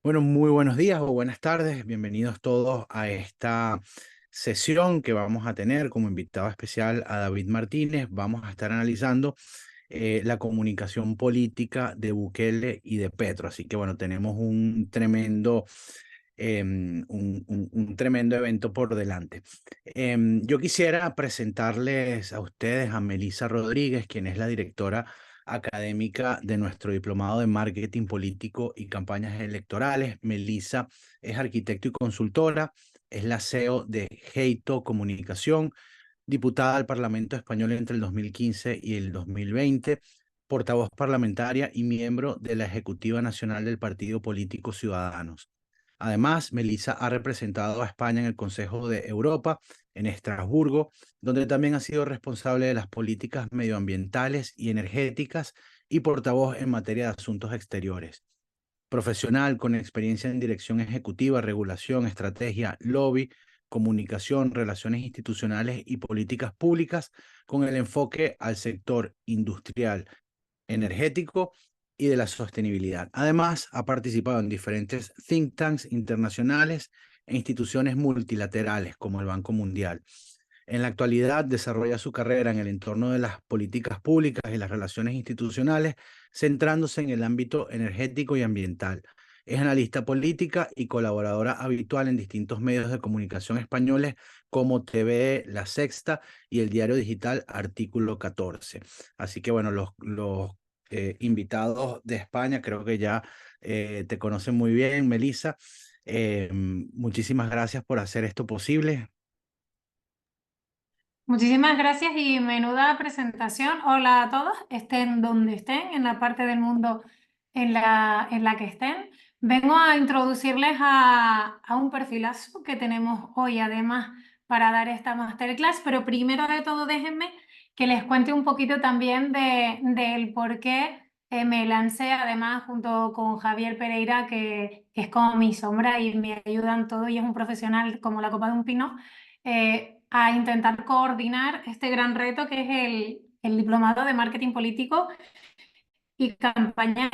Bueno, muy buenos días o buenas tardes. Bienvenidos todos a esta sesión que vamos a tener como invitado especial a David Martínez. Vamos a estar analizando la comunicación política de Bukele y de Petro. Así que bueno, tenemos un tremendo evento por delante. Yo quisiera presentarles a ustedes a Melissa Rodríguez, quien es la directora académica de nuestro diplomado de marketing político y campañas electorales. Melissa es arquitecto y consultora, es la CEO de Heito Comunicación, diputada al Parlamento Español entre el 2015 y el 2020, portavoz parlamentaria y miembro de la Ejecutiva Nacional del Partido Político Ciudadanos. Además, Melissa ha representado a España en el Consejo de Europa, en Estrasburgo, donde también ha sido responsable de las políticas medioambientales y energéticas y portavoz en materia de asuntos exteriores. Profesional con experiencia en dirección ejecutiva, regulación, estrategia, lobby, comunicación, relaciones institucionales y políticas públicas, con el enfoque al sector industrial, energético y de la sostenibilidad. Además, ha participado en diferentes think tanks internacionales e instituciones multilaterales como el Banco Mundial. En la actualidad desarrolla su carrera en el entorno de las políticas públicas y las relaciones institucionales, centrándose en el ámbito energético y ambiental. Es analista política y colaboradora habitual en distintos medios de comunicación españoles como TVE, La Sexta y el diario digital Artículo 14. Así que bueno, los invitados de España creo que ya te conocen muy bien, Melissa. Muchísimas gracias por hacer esto posible. Muchísimas gracias y menuda presentación. Hola a todos, estén donde estén, en la parte del mundo en la que estén. Vengo a introducirles a un perfilazo que tenemos hoy además para dar esta masterclass, pero primero de todo déjenme que les cuente un poquito también del por qué me lancé además junto con Javier Pereira, que es como mi sombra y me ayudan todo y es un profesional como la copa de un pino. A intentar coordinar este gran reto que es el diplomado de marketing político y campañas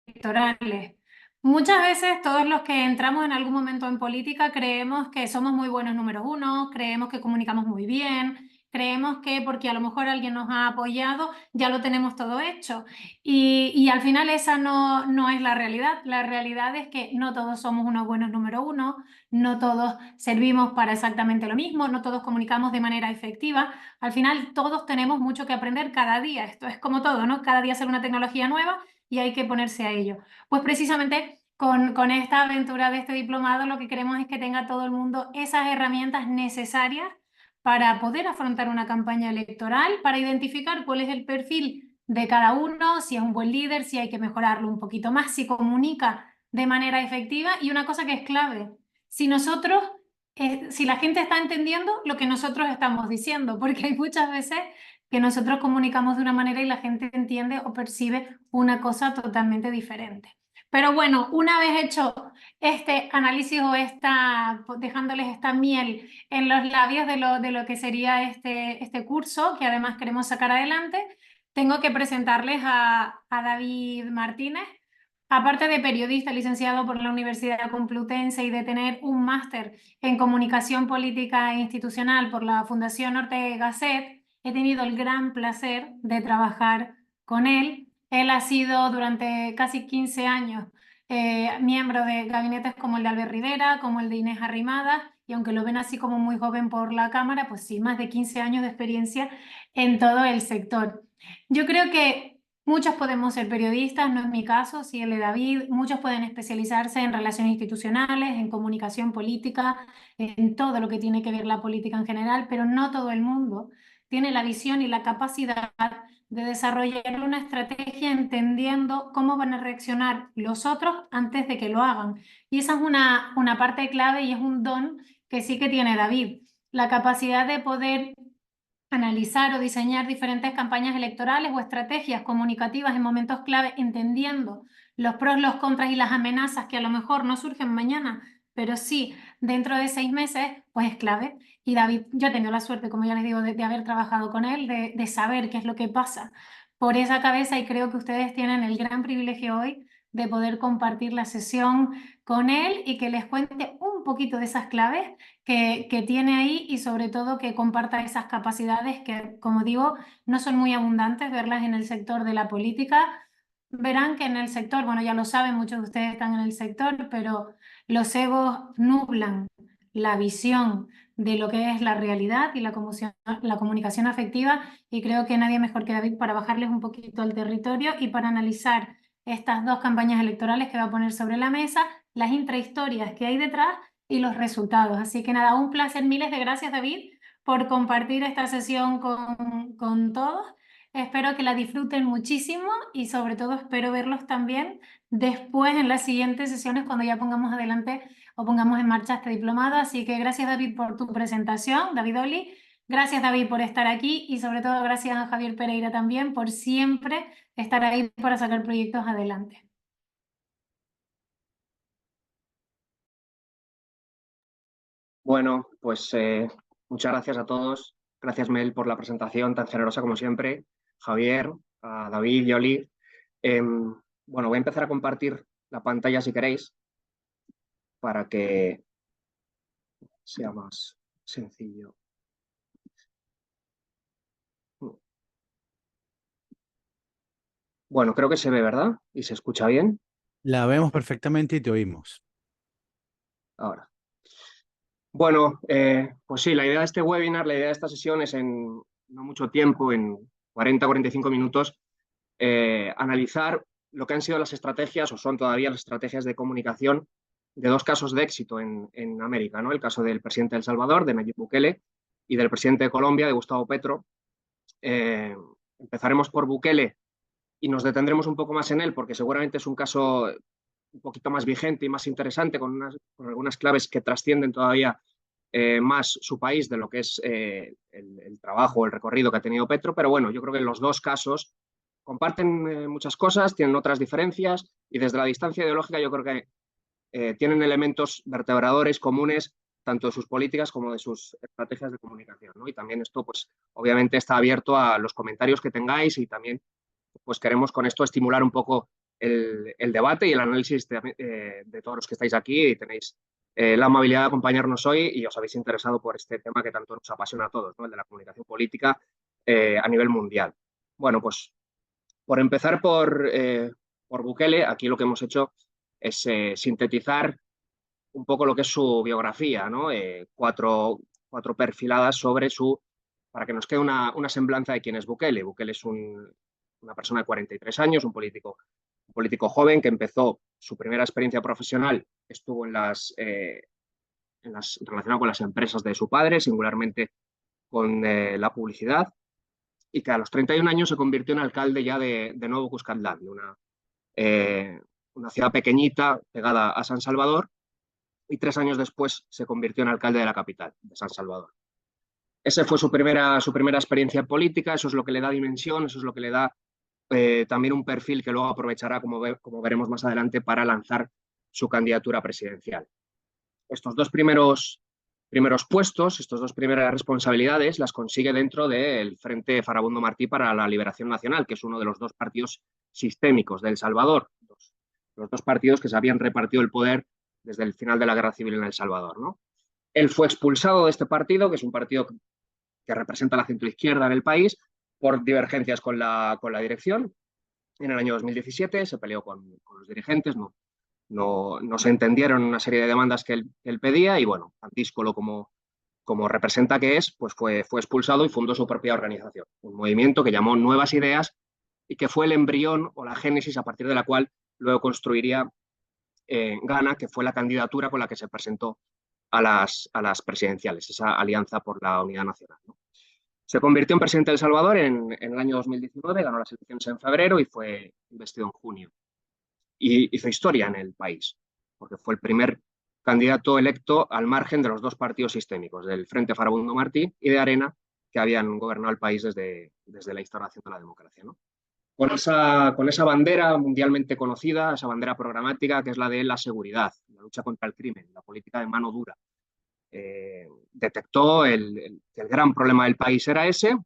electorales. Muchas veces todos los que entramos en algún momento en política creemos que somos muy buenos números uno, creemos que comunicamos muy bien, creemos que porque a lo mejor alguien nos ha apoyado ya lo tenemos todo hecho. Y al final esa no es la realidad. La realidad es que no todos somos unos buenos número uno, no todos servimos para exactamente lo mismo, no todos comunicamos de manera efectiva. Al final todos tenemos mucho que aprender cada día. Esto es como todo, ¿no? Cada día sale una tecnología nueva y hay que ponerse a ello. Pues precisamente con esta aventura de este diplomado lo que queremos es que tenga todo el mundo esas herramientas necesarias para poder afrontar una campaña electoral, para identificar cuál es el perfil de cada uno, si es un buen líder, si hay que mejorarlo un poquito más, si comunica de manera efectiva. Y una cosa que es clave, si nosotros si la gente está entendiendo lo que nosotros estamos diciendo, porque hay muchas veces que nosotros comunicamos de una manera y la gente entiende o percibe una cosa totalmente diferente. Pero bueno, una vez hecho este análisis o dejándoles esta miel en los labios de lo que sería este curso, que además queremos sacar adelante, tengo que presentarles a David Martínez. Aparte de periodista licenciado por la Universidad Complutense y de tener un máster en comunicación política e institucional por la Fundación Ortega y Gasset, he tenido el gran placer de trabajar con él. Él ha sido durante casi 15 años miembro de gabinetes como el de Albert Rivera, como el de Inés Arrimadas, y aunque lo ven así como muy joven por la cámara, pues sí, más de 15 años de experiencia en todo el sector. Yo creo que muchos podemos ser periodistas, no es mi caso, sí el de David. Muchos pueden especializarse en relaciones institucionales, en comunicación política, en todo lo que tiene que ver la política en general, pero no todo el mundo tiene la visión y la capacidad de desarrollar una estrategia entendiendo cómo van a reaccionar los otros antes de que lo hagan. Y esa es una parte clave y es un don que sí que tiene David, la capacidad de poder analizar o diseñar diferentes campañas electorales o estrategias comunicativas en momentos clave, entendiendo los pros, los contras y las amenazas que a lo mejor no surgen mañana, pero sí dentro de 6 meses, pues es clave. Y David, yo he tenido la suerte, como ya les digo, de haber trabajado con él, de saber qué es lo que pasa por esa cabeza y creo que ustedes tienen el gran privilegio hoy de poder compartir la sesión con él y que les cuente un poquito de esas claves que tiene ahí y sobre todo que comparta esas capacidades que, como digo, no son muy abundantes verlas en el sector de la política. Verán que en el sector, bueno, ya lo saben, muchos de ustedes están en el sector, pero los egos nublan la visión de lo que es la realidad y la comunicación afectiva, y creo que nadie mejor que David para bajarles un poquito al territorio y para analizar estas dos campañas electorales que va a poner sobre la mesa, las intrahistorias que hay detrás y los resultados. Así que nada, un placer, miles de gracias David por compartir esta sesión con todos. Espero que la disfruten muchísimo y sobre todo espero verlos también después en las siguientes sesiones cuando ya pongamos adelante o pongamos en marcha este diplomado. Así que gracias David por tu presentación, David Oli. Gracias David por estar aquí y sobre todo gracias a Javier Pereira también por siempre estar ahí para sacar proyectos adelante. Bueno, pues muchas gracias a todos. Gracias, Mel, por la presentación tan generosa como siempre. Javier, a David, Yoli. Bueno, voy a empezar a compartir la pantalla si queréis para que sea más sencillo. Bueno, creo que se ve, ¿verdad? ¿Y se escucha bien? La vemos perfectamente y te oímos. Ahora. Bueno, pues sí, la idea de este webinar, la idea de esta sesión es en no mucho tiempo, en 40-45 minutos, analizar lo que han sido las estrategias o son todavía las estrategias de comunicación de dos casos de éxito en América, ¿no? El caso del presidente de El Salvador, de Nayib Bukele, y del presidente de Colombia, de Gustavo Petro. Empezaremos por Bukele y nos detendremos un poco más en él porque seguramente es un caso un poquito más vigente y más interesante, con algunas claves que trascienden todavía más su país de lo que es el trabajo, el recorrido que ha tenido Petro, pero bueno, yo creo que los dos casos comparten muchas cosas, tienen otras diferencias y desde la distancia ideológica yo creo que tienen elementos vertebradores comunes tanto de sus políticas como de sus estrategias de comunicación, ¿no? Y también esto, pues, obviamente está abierto a los comentarios que tengáis y también, pues, queremos con esto estimular un poco el debate y el análisis de todos los que estáis aquí y tenéis la amabilidad de acompañarnos hoy y os habéis interesado por este tema que tanto nos apasiona a todos, ¿no? El de la comunicación política a nivel mundial. Bueno, pues por empezar por Bukele, aquí lo que hemos hecho es sintetizar un poco lo que es su biografía, ¿no? Cuatro perfiladas sobre para que nos quede una semblanza de quién es Bukele. Bukele es una persona de 43 años, un político joven que empezó su primera experiencia profesional, estuvo relacionado con las empresas de su padre, singularmente con la publicidad, y que a los 31 años se convirtió en alcalde ya de Nuevo Cuscatlán, una ciudad pequeñita pegada a San Salvador, y 3 años después se convirtió en alcalde de la capital, de San Salvador. Esa fue su primera experiencia política, eso es lo que le da dimensión, eso es lo que le da también un perfil que luego aprovechará, como veremos más adelante, para lanzar su candidatura presidencial. Estos dos primeros puestos, estas dos primeras responsabilidades, las consigue dentro del Frente Farabundo Martí para la Liberación Nacional, que es uno de los dos partidos sistémicos de El Salvador, los dos partidos que se habían repartido el poder desde el final de la Guerra Civil en El Salvador, ¿no? Él fue expulsado de este partido, que es un partido que representa la centroizquierda en el país, por divergencias con la dirección. En el año 2017 se peleó con los dirigentes, no se entendieron una serie de demandas que él pedía y, bueno, Antíscolo, como representa que es, pues fue expulsado y fundó su propia organización, un movimiento que llamó Nuevas Ideas y que fue el embrión o la génesis a partir de la cual luego construiría Gana, que fue la candidatura con la que se presentó a las presidenciales, esa alianza por la unidad nacional, ¿no? Se convirtió en presidente de El Salvador en el año 2019, ganó las elecciones en febrero y fue investido en junio. Y hizo historia en el país, porque fue el primer candidato electo al margen de los dos partidos sistémicos, del Frente Farabundo Martí y de Arena, que habían gobernado el país desde la instauración de la democracia, ¿no? Con esa bandera mundialmente conocida, esa bandera programática que es la de la seguridad, la lucha contra el crimen, la política de mano dura. Detectó que el gran problema del país era ese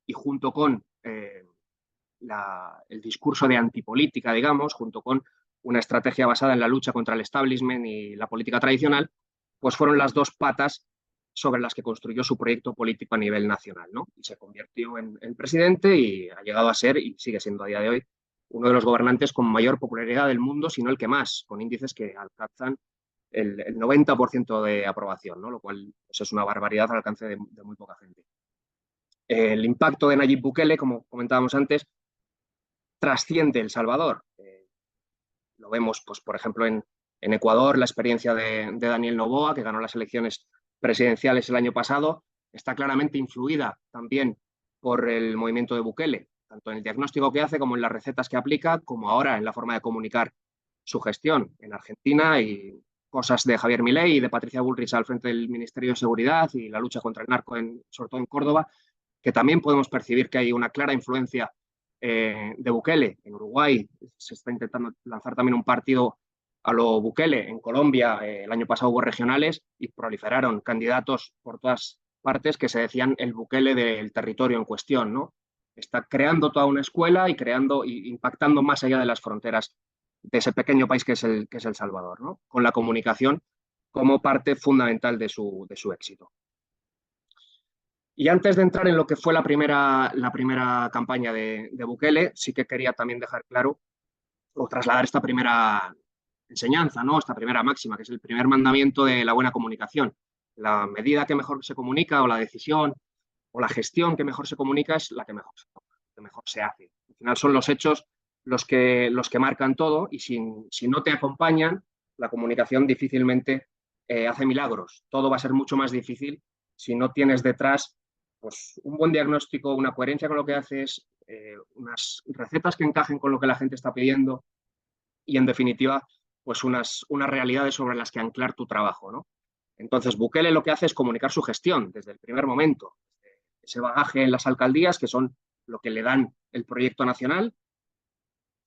y junto con el discurso de antipolítica, digamos, junto con una estrategia basada en la lucha contra el establishment y la política tradicional, pues fueron las dos patas sobre las que construyó su proyecto político a nivel nacional, ¿no? Y se convirtió en presidente y ha llegado a ser, y sigue siendo a día de hoy, uno de los gobernantes con mayor popularidad del mundo, si no el que más, con índices que alcanzan el 90% de aprobación, ¿no? Lo cual pues, es una barbaridad al alcance de muy poca gente. El impacto de Nayib Bukele, como comentábamos antes, trasciende El Salvador. Lo vemos, pues, por ejemplo, en Ecuador, la experiencia de Daniel Noboa, que ganó las elecciones presidenciales el año pasado, está claramente influida también por el movimiento de Bukele, tanto en el diagnóstico que hace como en las recetas que aplica, como ahora en la forma de comunicar su gestión en Argentina y cosas de Javier Milei y de Patricia Bullrich al frente del Ministerio de Seguridad y la lucha contra el narco, sobre todo en Córdoba, que también podemos percibir que hay una clara influencia de Bukele. En Uruguay se está intentando lanzar también un partido a lo Bukele. En Colombia el año pasado hubo regionales y proliferaron candidatos por todas partes que se decían el Bukele del territorio en cuestión, ¿no? Está creando toda una escuela y creando y impactando más allá de las fronteras de ese pequeño país que es El Salvador, ¿no? Con la comunicación como parte fundamental de su éxito. Y antes de entrar en lo que fue la primera campaña de Bukele, sí que quería también dejar claro o trasladar esta primera enseñanza, ¿no? Esta primera máxima, que es el primer mandamiento de la buena comunicación. La medida que mejor se comunica o la decisión o la gestión que mejor se comunica es la que mejor se hace. Al final son los hechos los que marcan todo y si no te acompañan, la comunicación difícilmente hace milagros. Todo va a ser mucho más difícil si no tienes detrás pues, un buen diagnóstico, una coherencia con lo que haces, unas recetas que encajen con lo que la gente está pidiendo y, en definitiva, pues unas realidades sobre las que anclar tu trabajo, ¿no? Entonces, Bukele lo que hace es comunicar su gestión desde el primer momento, ese bagaje en las alcaldías, que son lo que le dan el proyecto nacional,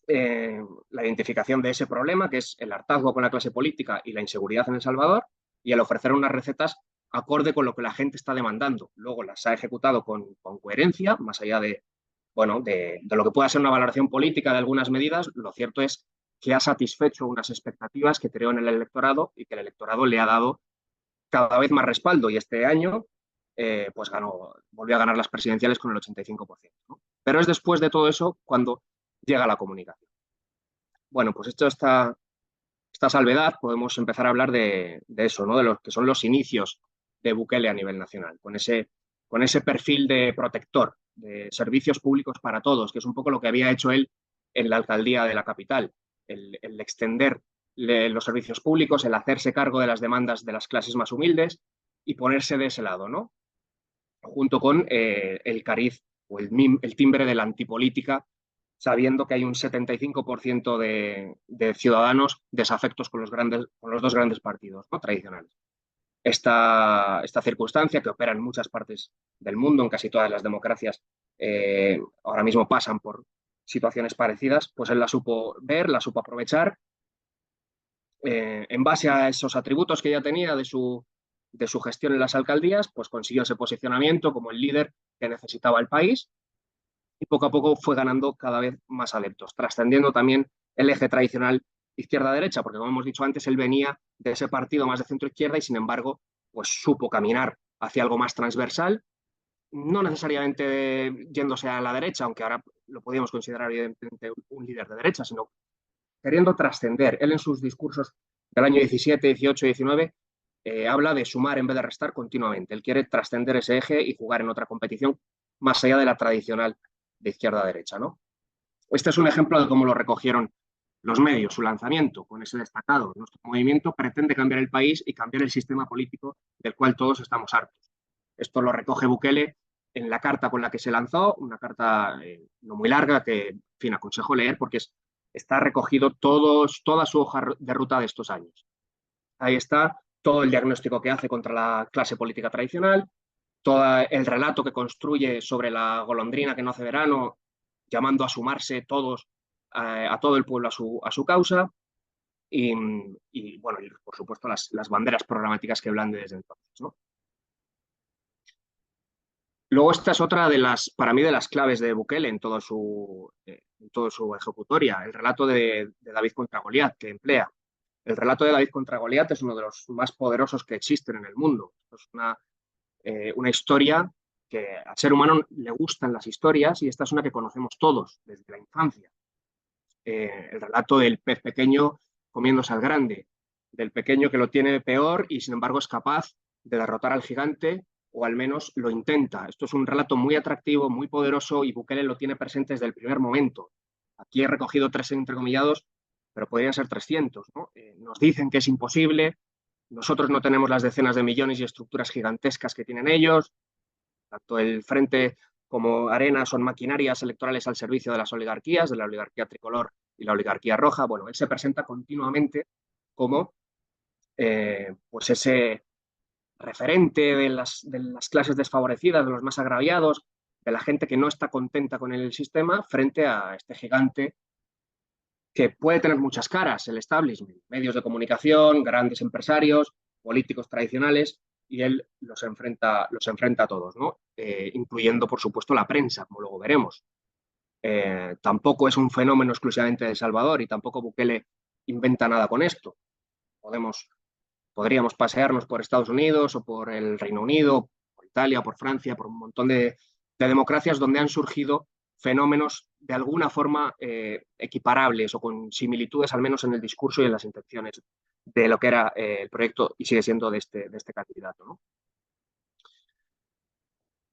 la identificación de ese problema, que es el hartazgo con la clase política y la inseguridad en El Salvador, y el ofrecer unas recetas acorde con lo que la gente está demandando. Luego las ha ejecutado con coherencia, más allá de, bueno, de lo que pueda ser una valoración política de algunas medidas. Lo cierto es que ha satisfecho unas expectativas que creó en el electorado y que el electorado le ha dado cada vez más respaldo. Y este año pues volvió a ganar las presidenciales con el 85%, ¿no? Pero es después de todo eso cuando llega la comunicación. Bueno, pues hecho esta salvedad, podemos empezar a hablar de eso, ¿no? De lo que son los inicios de Bukele a nivel nacional, con ese perfil de protector, de servicios públicos para todos, que es un poco lo que había hecho él en la alcaldía de la capital, el extender los servicios públicos, el hacerse cargo de las demandas de las clases más humildes y ponerse de ese lado, ¿no? Junto con el cariz o el timbre de la antipolítica, sabiendo que hay un 75% de ciudadanos desafectos con los dos grandes partidos, ¿no? Tradicionales. Esta circunstancia, que opera en muchas partes del mundo, en casi todas las democracias, ahora mismo pasan por situaciones parecidas, pues él la supo ver, la supo aprovechar, en base a esos atributos que ya tenía de su gestión en las alcaldías, pues consiguió ese posicionamiento como el líder que necesitaba el país y poco a poco fue ganando cada vez más adeptos, trascendiendo también el eje tradicional izquierda-derecha, porque como hemos dicho antes, él venía de ese partido más de centro-izquierda y sin embargo pues supo caminar hacia algo más transversal, no necesariamente yéndose a la derecha, aunque ahora lo podríamos considerar evidentemente un líder de derecha, sino queriendo trascender. Él en sus discursos del año 17, 18 y 19 habla de sumar en vez de restar continuamente. Él quiere trascender ese eje y jugar en otra competición más allá de la tradicional de izquierda a derecha, ¿no? Este es un ejemplo de cómo lo recogieron los medios, su lanzamiento con ese destacado. Nuestro movimiento pretende cambiar el país y cambiar el sistema político del cual todos estamos hartos. Esto lo recoge Bukele en la carta con la que se lanzó, una carta no muy larga que, en fin, aconsejo leer porque está recogido toda su hoja de ruta de estos años. Ahí está todo el diagnóstico que hace contra la clase política tradicional, todo el relato que construye sobre la golondrina que no hace verano, llamando a sumarse todos, a todo el pueblo a su causa, y bueno, y por supuesto las banderas programáticas que blande desde entonces, ¿no? Luego esta es otra para mí, de las claves de Bukele en todo su en toda su ejecutoria, el relato de David contra Goliat que emplea. El relato de David contra Goliat es uno de los más poderosos que existen en el mundo. Es una historia que al ser humano le gustan las historias y esta es una que conocemos todos desde la infancia. El relato del pez pequeño comiéndose al grande, del pequeño que lo tiene peor y sin embargo es capaz de derrotar al gigante o al menos lo intenta. Esto es un relato muy atractivo, muy poderoso y Bukele lo tiene presente desde el primer momento. Aquí he recogido 3 entrecomillados, pero podrían ser 300, ¿no? Nos dicen que es imposible, nosotros no tenemos las decenas de millones y estructuras gigantescas que tienen ellos, tanto el Frente como Arena son maquinarias electorales al servicio de las oligarquías, de la oligarquía tricolor y la oligarquía roja. Bueno, él se presenta continuamente como pues ese referente de las clases desfavorecidas, de los más agraviados, de la gente que no está contenta con el sistema frente a este gigante que puede tener muchas caras, el establishment, medios de comunicación, grandes empresarios, políticos tradicionales, y él los enfrenta a todos, ¿no? Incluyendo, por supuesto, la prensa, como luego veremos. Tampoco es un fenómeno exclusivamente de El Salvador y tampoco Bukele inventa nada con esto. Podríamos pasearnos por Estados Unidos o por el Reino Unido, por Italia, por Francia, por un montón de democracias donde han surgido fenómenos de alguna forma equiparables o con similitudes, al menos en el discurso y en las intenciones de lo que era el proyecto y sigue siendo de este candidato, ¿no?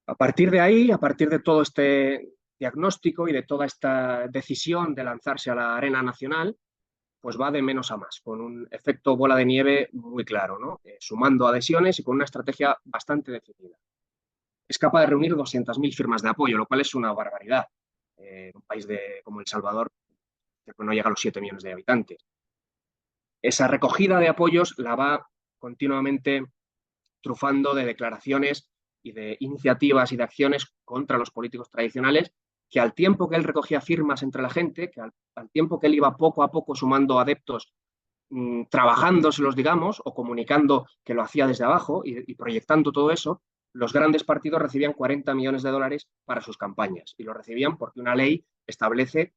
A partir de ahí, a partir de todo este diagnóstico y de toda esta decisión de lanzarse a la arena nacional, pues va de menos a más, con un efecto bola de nieve muy claro, ¿no? Sumando adhesiones y con una estrategia bastante definida. Es capaz de reunir 200.000 firmas de apoyo, lo cual es una barbaridad. Un país como El Salvador, que no llega a los 7 millones de habitantes. Esa recogida de apoyos la va continuamente trufando de declaraciones y de iniciativas y de acciones contra los políticos tradicionales, que al tiempo que él recogía firmas entre la gente, que al tiempo que él iba poco a poco sumando adeptos, trabajándoselos, digamos, o comunicando que lo hacía desde abajo y proyectando todo eso, los grandes partidos recibían 40 millones de dólares para sus campañas y lo recibían porque una ley establece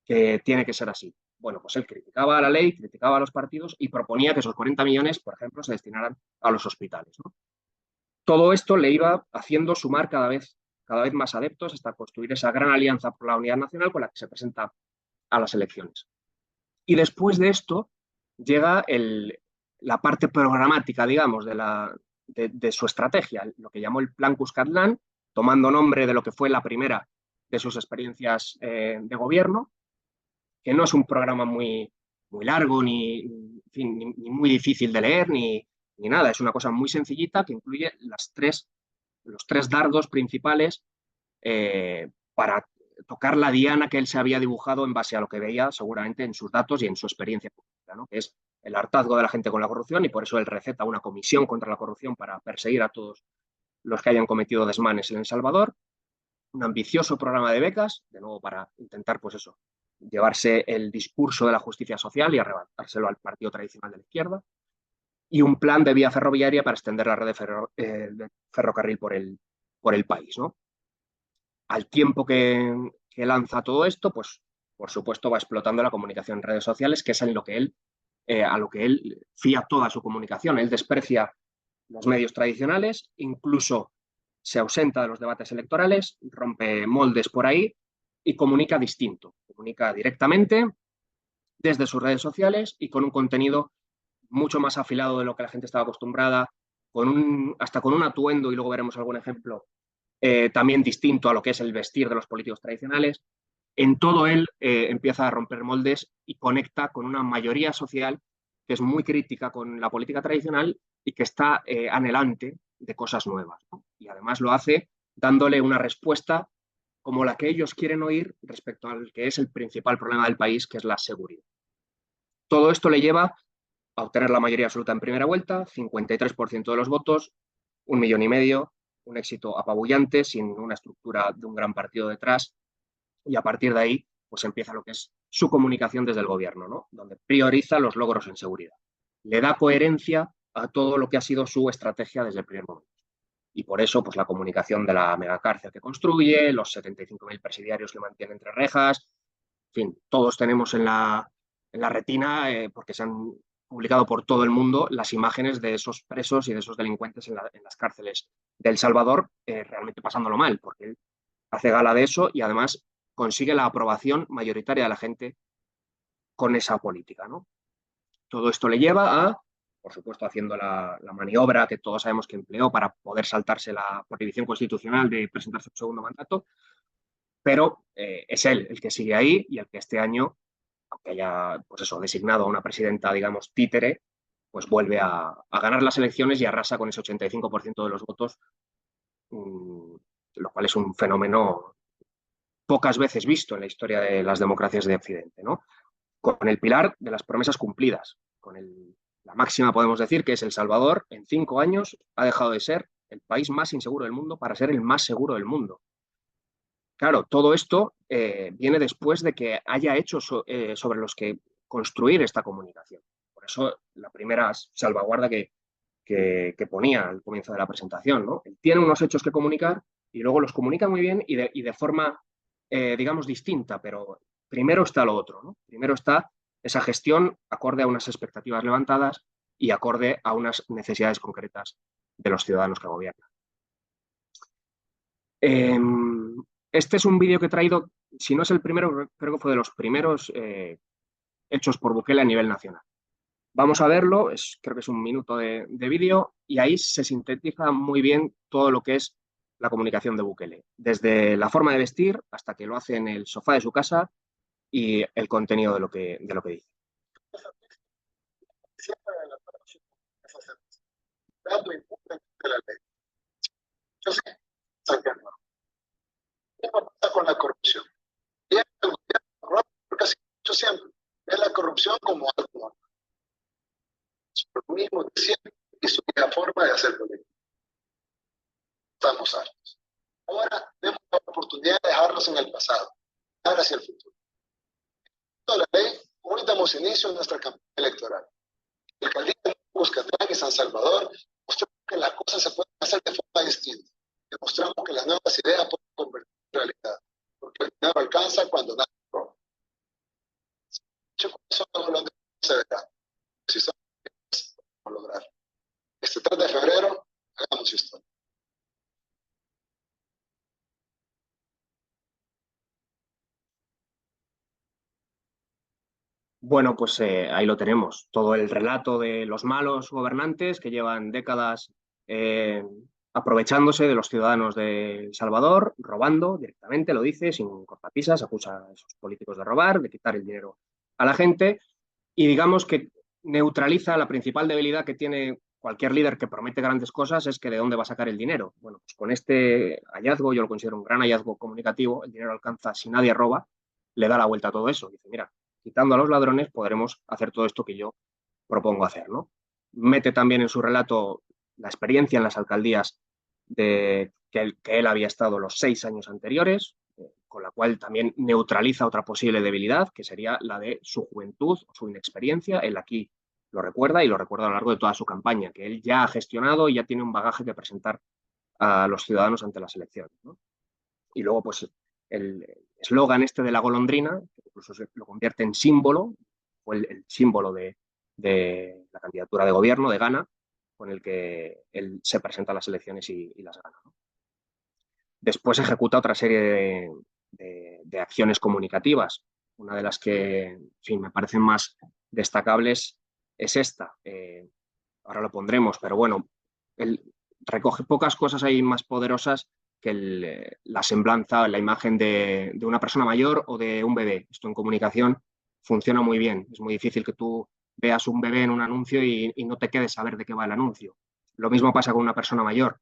que tiene que ser así. Bueno, pues él criticaba a la ley, criticaba a los partidos y proponía que esos 40 millones, por ejemplo, se destinaran a los hospitales, ¿no? Todo esto le iba haciendo sumar cada vez más adeptos hasta construir esa gran alianza por la unidad nacional con la que se presenta a las elecciones. Y después de esto llega la parte programática, digamos, de su estrategia, lo que llamó el Plan Cuscatlán, tomando nombre de lo que fue la primera de sus experiencias de gobierno, que no es un programa muy, muy largo, ni muy difícil de leer, ni nada. Es una cosa muy sencillita que incluye los tres dardos principales para tocar la diana que él se había dibujado en base a lo que veía seguramente en sus datos y en su experiencia pública, ¿no? Que es el hartazgo de la gente con la corrupción y por eso él receta una comisión contra la corrupción para perseguir a todos los que hayan cometido desmanes en El Salvador, un ambicioso programa de becas, de nuevo para intentar, pues eso, llevarse el discurso de la justicia social y arrebatárselo al partido tradicional de la izquierda, y un plan de vía ferroviaria para extender la red de ferrocarril por el país, ¿no? Al tiempo que lanza todo esto, pues por supuesto va explotando la comunicación en redes sociales, que es en lo que a lo que él fía toda su comunicación. Él desprecia los medios tradicionales, incluso se ausenta de los debates electorales, rompe moldes por ahí y comunica distinto. Comunica directamente desde sus redes sociales y con un contenido mucho más afilado de lo que la gente estaba acostumbrada, hasta con un atuendo, y luego veremos algún ejemplo, también distinto a lo que es el vestir de los políticos tradicionales. En todo él empieza a romper moldes y conecta con una mayoría social que es muy crítica con la política tradicional y que está anhelante de cosas nuevas, ¿no? Y además lo hace dándole una respuesta como la que ellos quieren oír respecto al que es el principal problema del país, que es la seguridad. Todo esto le lleva a obtener la mayoría absoluta en primera vuelta, 53% de los votos, 1,5 millones, un éxito apabullante, sin una estructura de un gran partido detrás, y a partir de ahí pues empieza lo que es su comunicación desde el gobierno, ¿no? Donde prioriza los logros en seguridad. Le da coherencia a todo lo que ha sido su estrategia desde el primer momento. Y por eso pues la comunicación de la megacárcel que construye, los 75.000 presidiarios que mantiene entre rejas, fin, todos tenemos en la retina, porque se han publicado por todo el mundo, las imágenes de esos presos y de esos delincuentes en las cárceles de El Salvador, realmente pasándolo mal, porque él hace gala de eso y además consigue la aprobación mayoritaria de la gente con esa política, ¿no? Todo esto le lleva a, por supuesto, haciendo la maniobra que todos sabemos que empleó para poder saltarse la prohibición constitucional de presentarse su segundo mandato, pero es él el que sigue ahí y el que este año, aunque haya pues eso, designado a una presidenta, digamos, títere, pues vuelve a ganar las elecciones y arrasa con ese 85% de los votos, lo cual es un fenómeno pocas veces visto en la historia de las democracias de Occidente, ¿no? Con el pilar de las promesas cumplidas, con la máxima podemos decir que es El Salvador, en 5 años ha dejado de ser el país más inseguro del mundo para ser el más seguro del mundo. Claro, todo esto viene después de que haya hechos sobre los que construir esta comunicación. Por eso la primera salvaguarda que ponía al comienzo de la presentación, ¿no? Él tiene unos hechos que comunicar y luego los comunica muy bien y de forma, digamos, distinta, pero primero está lo otro, ¿no? Primero está esa gestión acorde a unas expectativas levantadas y acorde a unas necesidades concretas de los ciudadanos que gobiernan. Este es un vídeo que he traído, si no es el primero, creo que fue de los primeros hechos por Bukele a nivel nacional. Vamos a verlo, creo que es un minuto de vídeo y ahí se sintetiza muy bien todo lo que es la comunicación de Bukele, desde la forma de vestir hasta que lo hace en el sofá de su casa y el contenido de lo que dice. ¿Qué pasa con la corrupción? Casi siempre ve la corrupción como algo normal. Es lo mismo de siempre y su única forma de hacer política. Estamos hartos. Ahora tenemos la oportunidad de dejarlos en el pasado, ahora hacia el futuro. Toda la ley, hoy damos inicio a nuestra campaña electoral. El alcaldía de Cuscatlán y San Salvador mostramos que las cosas se pueden hacer de forma distinta. Demostramos que las nuevas ideas pueden convertirse en realidad, porque el dinero alcanza cuando nadie roba. Son los de perseverar. Si son podemos lograr. Este 3 de febrero, hagamos historia. Bueno, pues ahí lo tenemos. Todo el relato de los malos gobernantes que llevan décadas aprovechándose de los ciudadanos de El Salvador, robando directamente, lo dice, sin cortapisas, acusa a esos políticos de robar, de quitar el dinero a la gente y digamos que neutraliza la principal debilidad que tiene cualquier líder que promete grandes cosas, es que de dónde va a sacar el dinero. Bueno, pues con este hallazgo, yo lo considero un gran hallazgo comunicativo, el dinero alcanza si nadie roba, le da la vuelta a todo eso. Dice, mira, quitando a los ladrones podremos hacer todo esto que yo propongo hacer, ¿no? Mete también en su relato la experiencia en las alcaldías que él había estado los 6 años anteriores, con la cual también neutraliza otra posible debilidad, que sería la de su juventud o su inexperiencia. Él aquí lo recuerda y lo recuerda a lo largo de toda su campaña, que él ya ha gestionado y ya tiene un bagaje que presentar a los ciudadanos ante las elecciones, ¿no? Y luego, pues, el eslogan este de la golondrina, que incluso lo convierte en símbolo, fue el símbolo de la candidatura de gobierno de Ghana, con el que él se presenta a las elecciones y las gana, ¿no? Después ejecuta otra serie de acciones comunicativas. Una de las que, en fin, me parecen más destacables es esta. Ahora lo pondremos, pero bueno, él recoge pocas cosas ahí más poderosas que la semblanza, la imagen de una persona mayor o de un bebé. Esto en comunicación funciona muy bien. Es muy difícil que tú veas un bebé en un anuncio y no te quedes a ver de qué va el anuncio. Lo mismo pasa con una persona mayor.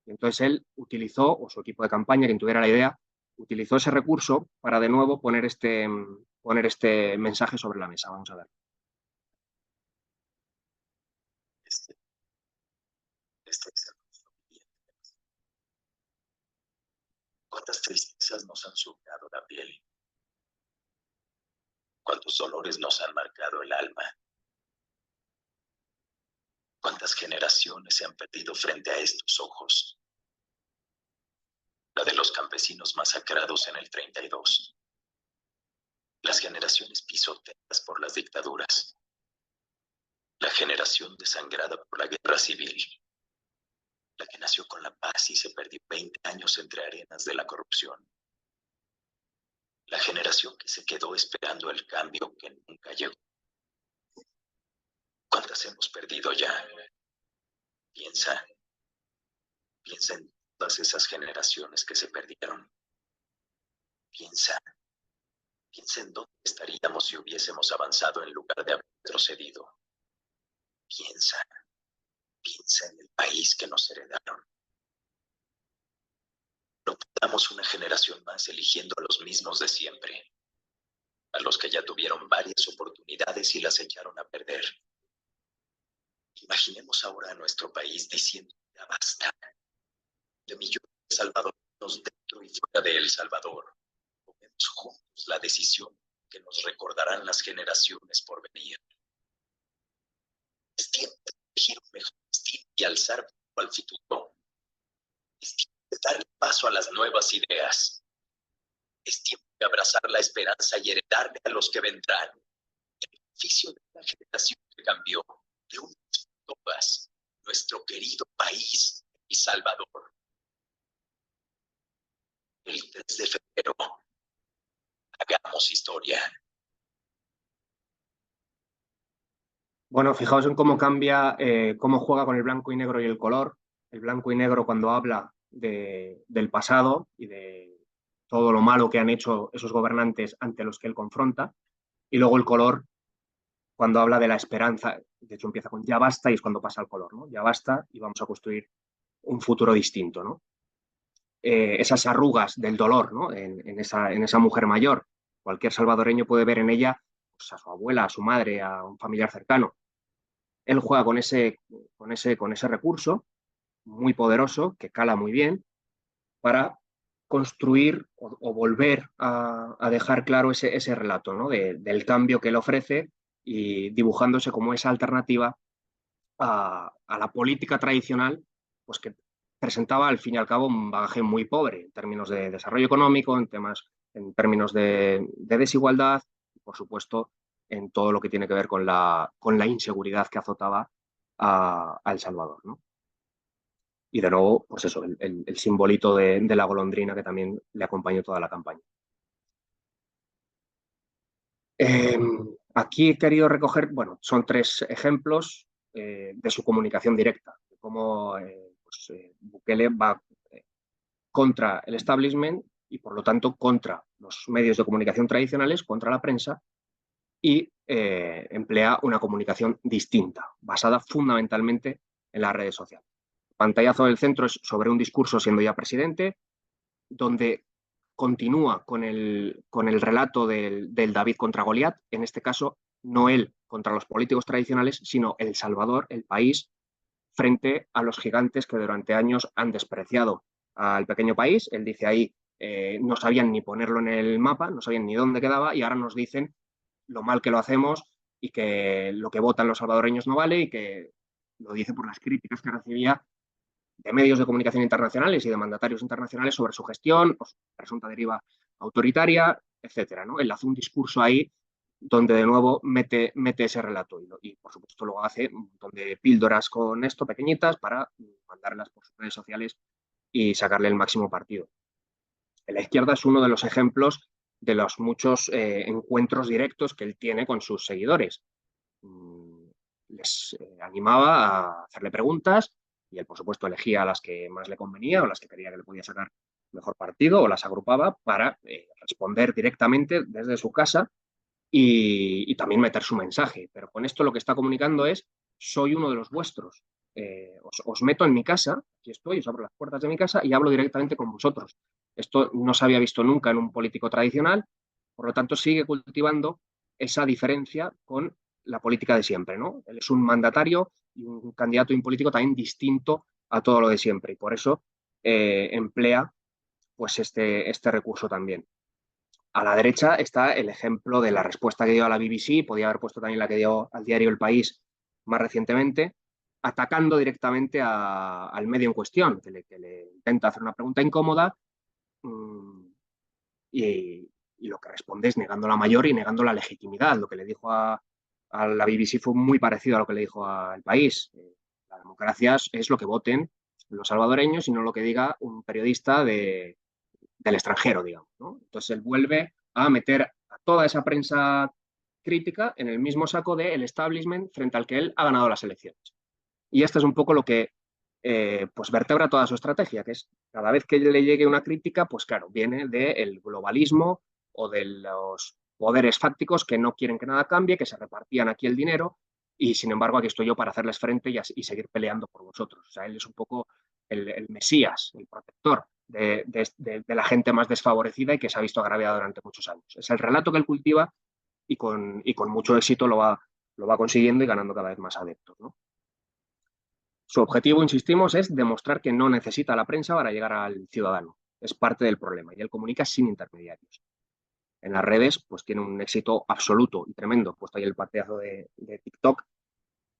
Y entonces él utilizó, o su equipo de campaña, quien tuviera la idea, utilizó ese recurso para de nuevo poner este mensaje sobre la mesa. Vamos a ver. Este es el nuestro viviente. Cuántas tristezas nos han subido la piel. Cuántos dolores nos han marcado el alma. Cuántas generaciones se han perdido frente a estos ojos. La de los campesinos masacrados en el 32. las generaciones pisoteadas por las dictaduras, la generación desangrada por la guerra civil, la que nació con la paz y se perdió 20 años entre arenas de la corrupción, la generación que se quedó esperando el cambio que nunca llegó. ¿Cuántas hemos perdido ya? Piensa en todas esas generaciones que se perdieron. Piensa en dónde estaríamos si hubiésemos avanzado en lugar de haber retrocedido. Piensa en el país que nos heredaron. No perdamos una generación más eligiendo a los mismos de siempre, a los que ya tuvieron varias oportunidades y las echaron a perder. Imaginemos ahora a nuestro país diciendo ya basta, de millones de salvadoreños dentro y fuera de El Salvador. Tomemos juntos la decisión que nos recordarán las generaciones por venir. Es tiempo de elegir un mejor destino y alzar al futuro. Es tiempo de darle paso a las nuevas ideas. Es tiempo de abrazar la esperanza y heredarle a los que vendrán el beneficio de la generación que cambió, de una vez por todas, nuestro querido país, El Salvador. El 3 de febrero, hagamos historia. Bueno, fijaos en cómo cambia, cómo juega con el blanco y negro y el color. El blanco y negro cuando habla del pasado y de todo lo malo que han hecho esos gobernantes ante los que él confronta. Y luego el color cuando habla de la esperanza. De hecho, empieza con ya basta y es cuando pasa al color, ¿no? Ya basta y vamos a construir un futuro distinto, ¿no? Esas arrugas del dolor, ¿no? En esa mujer mayor. Cualquier salvadoreño puede ver en ella pues, a su abuela, a su madre, a un familiar cercano. Él juega con ese recurso muy poderoso, que cala muy bien, para construir o volver a dejar claro ese relato, ¿no? Del cambio que él ofrece y dibujándose como esa alternativa a la política tradicional, pues que presentaba al fin y al cabo un bagaje muy pobre en términos de desarrollo económico, en términos de desigualdad y, por supuesto, en todo lo que tiene que ver con la inseguridad que azotaba a El Salvador, ¿no? Y de nuevo, pues eso, el simbolito de la golondrina que también le acompañó toda la campaña. Aquí he querido recoger, bueno, son 3 ejemplos de su comunicación directa, de cómo Bukele va contra el establishment y, por lo tanto, contra los medios de comunicación tradicionales, contra la prensa, y emplea una comunicación distinta, basada fundamentalmente en las redes sociales. El pantallazo del centro es sobre un discurso siendo ya presidente, donde continúa con el relato del David contra Goliat, en este caso no él contra los políticos tradicionales, sino El Salvador, el país, frente a los gigantes que durante años han despreciado al pequeño país. Él dice ahí, no sabían ni ponerlo en el mapa, no sabían ni dónde quedaba, y ahora nos dicen lo mal que lo hacemos y que lo que votan los salvadoreños no vale, y que lo dice por las críticas que recibía de medios de comunicación internacionales y de mandatarios internacionales sobre su gestión, o su presunta deriva autoritaria, etcétera, ¿no? Él hace un discurso ahí donde de nuevo mete ese relato y por supuesto luego hace un montón de píldoras con esto, pequeñitas, para mandarlas por sus redes sociales y sacarle el máximo partido. En la izquierda es uno de los ejemplos de los muchos encuentros directos que él tiene con sus seguidores. Les animaba a hacerle preguntas y él, por supuesto, elegía a las que más le convenía o las que creía que le podía sacar mejor partido, o las agrupaba para responder directamente desde su casa y también meter su mensaje. Pero con esto lo que está comunicando es: soy uno de los vuestros. Os meto en mi casa, aquí estoy, os abro las puertas de mi casa y hablo directamente con vosotros. Esto no se había visto nunca en un político tradicional, por lo tanto sigue cultivando esa diferencia con la política de siempre, ¿no? Él es un mandatario y un candidato y un político también distinto a todo lo de siempre, y por eso emplea pues este recurso también. A la derecha está el ejemplo de la respuesta que dio a la BBC, podía haber puesto también la que dio al diario El País más recientemente, atacando directamente al medio en cuestión, que le intenta hacer una pregunta incómoda y y lo que responde es negando la mayor y negando la legitimidad. Lo que le dijo a la BBC fue muy parecido a lo que le dijo al País. La democracia es lo que voten los salvadoreños y no lo que diga un periodista del extranjero, digamos, ¿no? Entonces él vuelve a meter a toda esa prensa crítica en el mismo saco del establishment frente al que él ha ganado las elecciones. Y esto es un poco lo que pues vertebra toda su estrategia, que es cada vez que le llegue una crítica, pues claro, viene del globalismo o de los poderes fácticos que no quieren que nada cambie, que se repartían aquí el dinero y sin embargo aquí estoy yo para hacerles frente y seguir peleando por vosotros. O sea, él es un poco el mesías, el protector de la gente más desfavorecida y que se ha visto agraviada durante muchos años. Es el relato que él cultiva y con mucho éxito lo va consiguiendo y ganando cada vez más adeptos, ¿no? Su objetivo, insistimos, es demostrar que no necesita la prensa para llegar al ciudadano. Es parte del problema y él comunica sin intermediarios. En las redes, pues tiene un éxito absoluto y tremendo. Puesto ahí el pateazo de TikTok.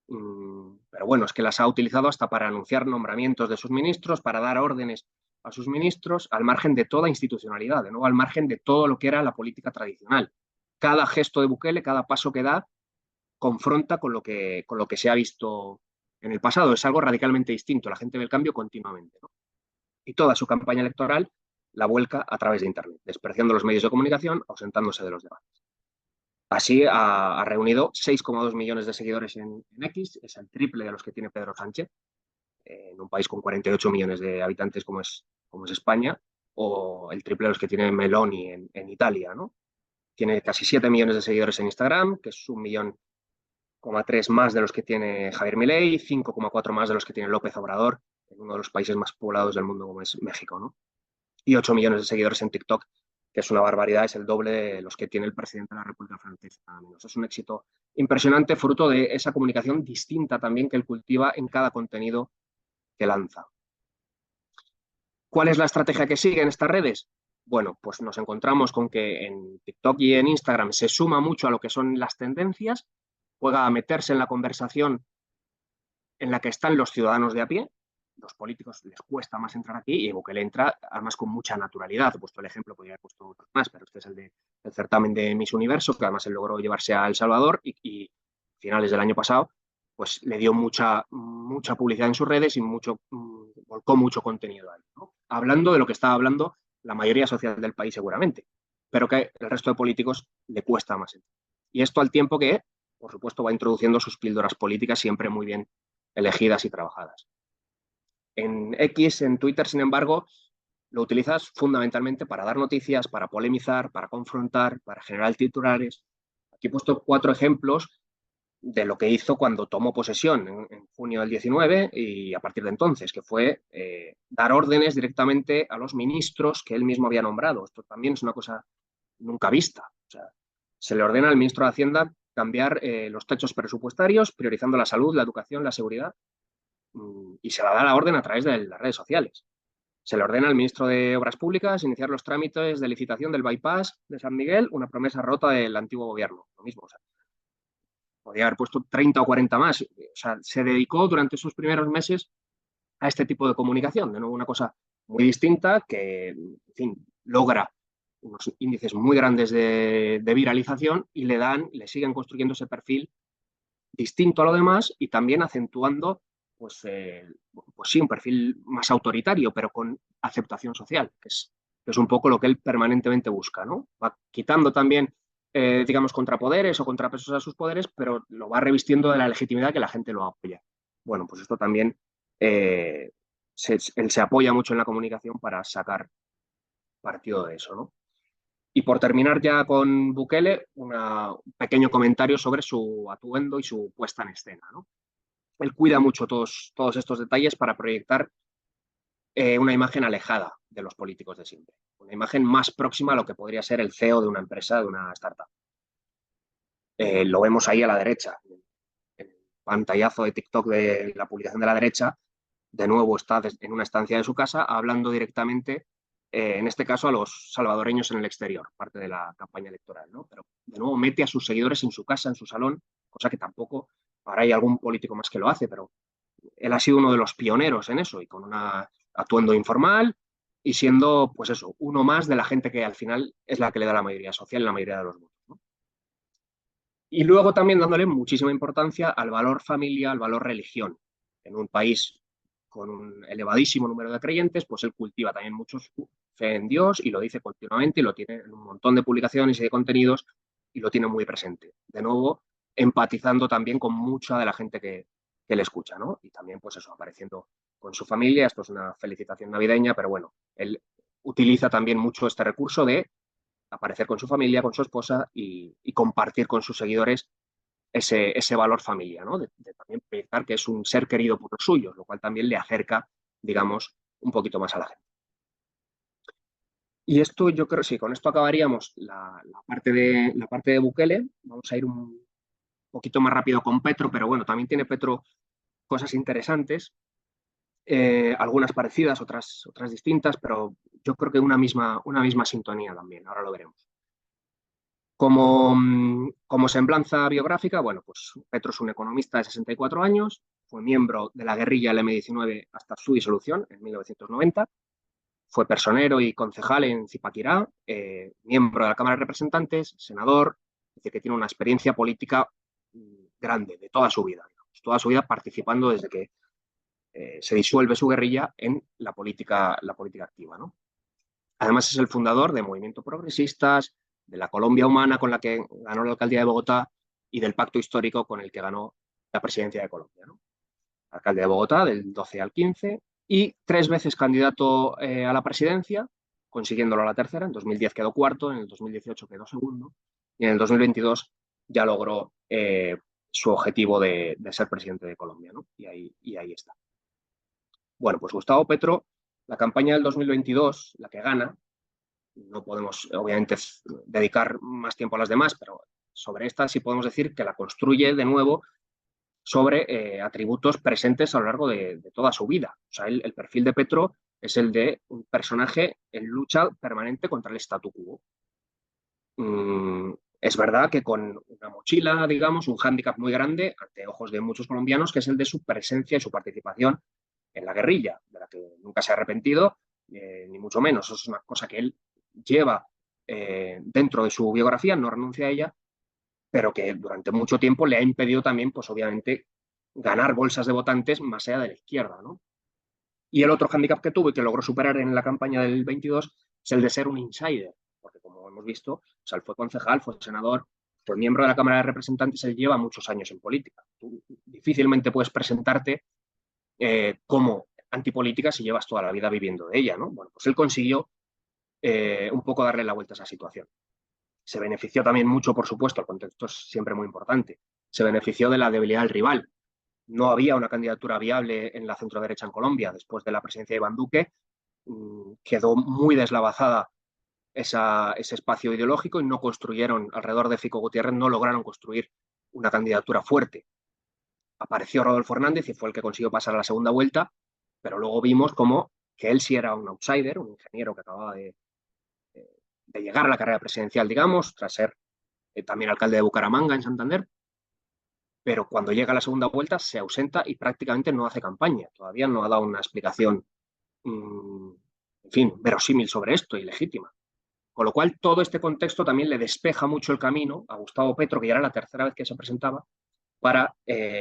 Pero bueno, es que las ha utilizado hasta para anunciar nombramientos de sus ministros, para dar órdenes a sus ministros, al margen de toda institucionalidad, de nuevo, al margen de todo lo que era la política tradicional. Cada gesto de Bukele, cada paso que da, confronta con lo que se ha visto en el pasado. Es algo radicalmente distinto. La gente ve el cambio continuamente, ¿no? Y toda su campaña electoral la vuelca a través de Internet, despreciando los medios de comunicación, ausentándose de los debates. Así ha reunido 6,2 millones de seguidores en X, es el triple de los que tiene Pedro Sánchez, en un país con 48 millones de habitantes como es España, o el triple de los que tiene Meloni en Italia, ¿no? Tiene casi 7 millones de seguidores en Instagram, que es 1,3 más de los que tiene Javier Milei, 5,4 más de los que tiene López Obrador, en uno de los países más poblados del mundo como es México, ¿no? Y 8 millones de seguidores en TikTok, que es una barbaridad, es el doble de los que tiene el presidente de la República Francesa, nada menos. Es un éxito impresionante, fruto de esa comunicación distinta también que él cultiva en cada contenido que lanza. ¿Cuál es la estrategia que sigue en estas redes? Bueno, pues nos encontramos con que en TikTok y en Instagram se suma mucho a lo que son las tendencias, juega a meterse en la conversación en la que están los ciudadanos de a pie. Los políticos les cuesta más entrar aquí y Bukele entra además con mucha naturalidad. He puesto el ejemplo, podría haber puesto otros más, pero este es el del certamen de Miss Universo, que además él logró llevarse a El Salvador y finales del año pasado pues le dio mucha publicidad en sus redes y volcó mucho contenido ahí, ¿no? Hablando de lo que estaba hablando la mayoría social del país seguramente, pero que el resto de políticos le cuesta más entrar. Y esto al tiempo que, por supuesto, va introduciendo sus píldoras políticas siempre muy bien elegidas y trabajadas. En X, en Twitter, sin embargo, lo utilizas fundamentalmente para dar noticias, para polemizar, para confrontar, para generar titulares. Aquí he puesto 4 ejemplos de lo que hizo cuando tomó posesión en junio del 19 y a partir de entonces, que fue dar órdenes directamente a los ministros que él mismo había nombrado. Esto también es una cosa nunca vista. O sea, se le ordena al ministro de Hacienda cambiar los techos presupuestarios, priorizando la salud, la educación, la seguridad, y se la da la orden a través de las redes sociales. Se le ordena al ministro de Obras Públicas iniciar los trámites de licitación del bypass de San Miguel, una promesa rota del antiguo gobierno. Lo mismo, o sea, podría haber puesto 30 o 40 más. O sea, se dedicó durante esos primeros meses a este tipo de comunicación. De nuevo, una cosa muy distinta que, en fin, logra unos índices muy grandes de viralización y le siguen construyendo ese perfil distinto a lo demás y también acentuando pues sí, un perfil más autoritario, pero con aceptación social, que es un poco lo que él permanentemente busca, ¿no? Va quitando también, digamos, contrapoderes o contrapesos a sus poderes, pero lo va revistiendo de la legitimidad que la gente lo apoya. Bueno, pues esto también, él se apoya mucho en la comunicación para sacar partido de eso, ¿no? Y por terminar ya con Bukele, un pequeño comentario sobre su atuendo y su puesta en escena, ¿no? Él cuida mucho todos estos detalles para proyectar una imagen alejada de los políticos de siempre, una imagen más próxima a lo que podría ser el CEO de una empresa, de una startup. Lo vemos ahí a la derecha, el pantallazo de TikTok de la publicación de la derecha, de nuevo está en una estancia de su casa hablando directamente, en este caso a los salvadoreños en el exterior, parte de la campaña electoral, ¿no? Pero de nuevo mete a sus seguidores en su casa, en su salón, cosa que tampoco, ahora hay algún político más que lo hace, pero él ha sido uno de los pioneros en eso y con un atuendo informal, y siendo, pues eso, uno más de la gente que al final es la que le da la mayoría social y la mayoría de los votos, ¿no? Y luego también dándole muchísima importancia al valor familia, al valor religión. En un país con un elevadísimo número de creyentes, pues él cultiva también mucho su fe en Dios y lo dice continuamente y lo tiene en un montón de publicaciones y de contenidos y lo tiene muy presente. De nuevo, empatizando también con mucha de la gente que le escucha, ¿no? Y también, pues eso, apareciendo con su familia. Esto es una felicitación navideña, pero bueno, él utiliza también mucho este recurso de aparecer con su familia, con su esposa y compartir con sus seguidores ese valor familia, ¿no? De también pensar que es un ser querido por los suyos, lo cual también le acerca, digamos, un poquito más a la gente. Y esto yo creo, sí, con esto acabaríamos la parte de Bukele. Vamos a ir un poquito más rápido con Petro, pero bueno, también tiene Petro cosas interesantes, algunas parecidas, otras distintas, pero yo creo que una misma sintonía también, ahora lo veremos. Como semblanza biográfica, bueno, pues Petro es un economista de 64 años, fue miembro de la guerrilla del M-19 hasta su disolución en 1990, fue personero y concejal en Zipaquirá, miembro de la Cámara de Representantes, senador, es decir, que tiene una experiencia política grande de toda su vida, digamos, toda su vida participando desde que se disuelve su guerrilla en la política activa, ¿no? Además es el fundador de Movimiento Progresistas, de la Colombia Humana con la que ganó la alcaldía de Bogotá y del pacto histórico con el que ganó la presidencia de Colombia, ¿no? Alcalde de Bogotá del 12 al 15 y 3 veces candidato a la presidencia, consiguiéndolo a la tercera. En 2010 quedó cuarto, en el 2018 quedó segundo y en el 2022 ya logró su objetivo de ser presidente de Colombia, ¿no? Y ahí está. Bueno, pues Gustavo Petro, la campaña del 2022, la que gana, no podemos obviamente dedicar más tiempo a las demás, pero sobre esta sí podemos decir que la construye de nuevo sobre atributos presentes a lo largo de toda su vida. O sea, el perfil de Petro es el de un personaje en lucha permanente contra el statu quo. Es verdad que con una mochila, digamos, un hándicap muy grande ante ojos de muchos colombianos, que es el de su presencia y su participación en la guerrilla, de la que nunca se ha arrepentido, ni mucho menos. Eso es una cosa que él lleva dentro de su biografía, no renuncia a ella, pero que durante mucho tiempo le ha impedido también, pues obviamente, ganar bolsas de votantes más allá de la izquierda, ¿no? Y el otro hándicap que tuvo y que logró superar en la campaña del 22 es el de ser un insider, porque como hemos visto, o sea, él fue concejal, fue senador, fue miembro de la Cámara de Representantes, él lleva muchos años en política. Tú difícilmente puedes presentarte como antipolítica si llevas toda la vida viviendo de ella, ¿no? Bueno, pues él consiguió un poco darle la vuelta a esa situación. Se benefició también mucho, por supuesto, el contexto es siempre muy importante, se benefició de la debilidad del rival. No había una candidatura viable en la centroderecha en Colombia después de la presidencia de Iván Duque. Quedó muy deslavazada ese espacio ideológico y no construyeron, alrededor de Fico Gutiérrez, no lograron construir una candidatura fuerte. Apareció Rodolfo Hernández y fue el que consiguió pasar a la segunda vuelta, pero luego vimos como que él sí era un outsider, un ingeniero que acababa de llegar a la carrera presidencial, digamos, tras ser también alcalde de Bucaramanga, en Santander, pero cuando llega a la segunda vuelta se ausenta y prácticamente no hace campaña. Todavía no ha dado una explicación, en fin, verosímil sobre esto y legítima. Con lo cual, todo este contexto también le despeja mucho el camino a Gustavo Petro, que ya era la tercera vez que se presentaba, para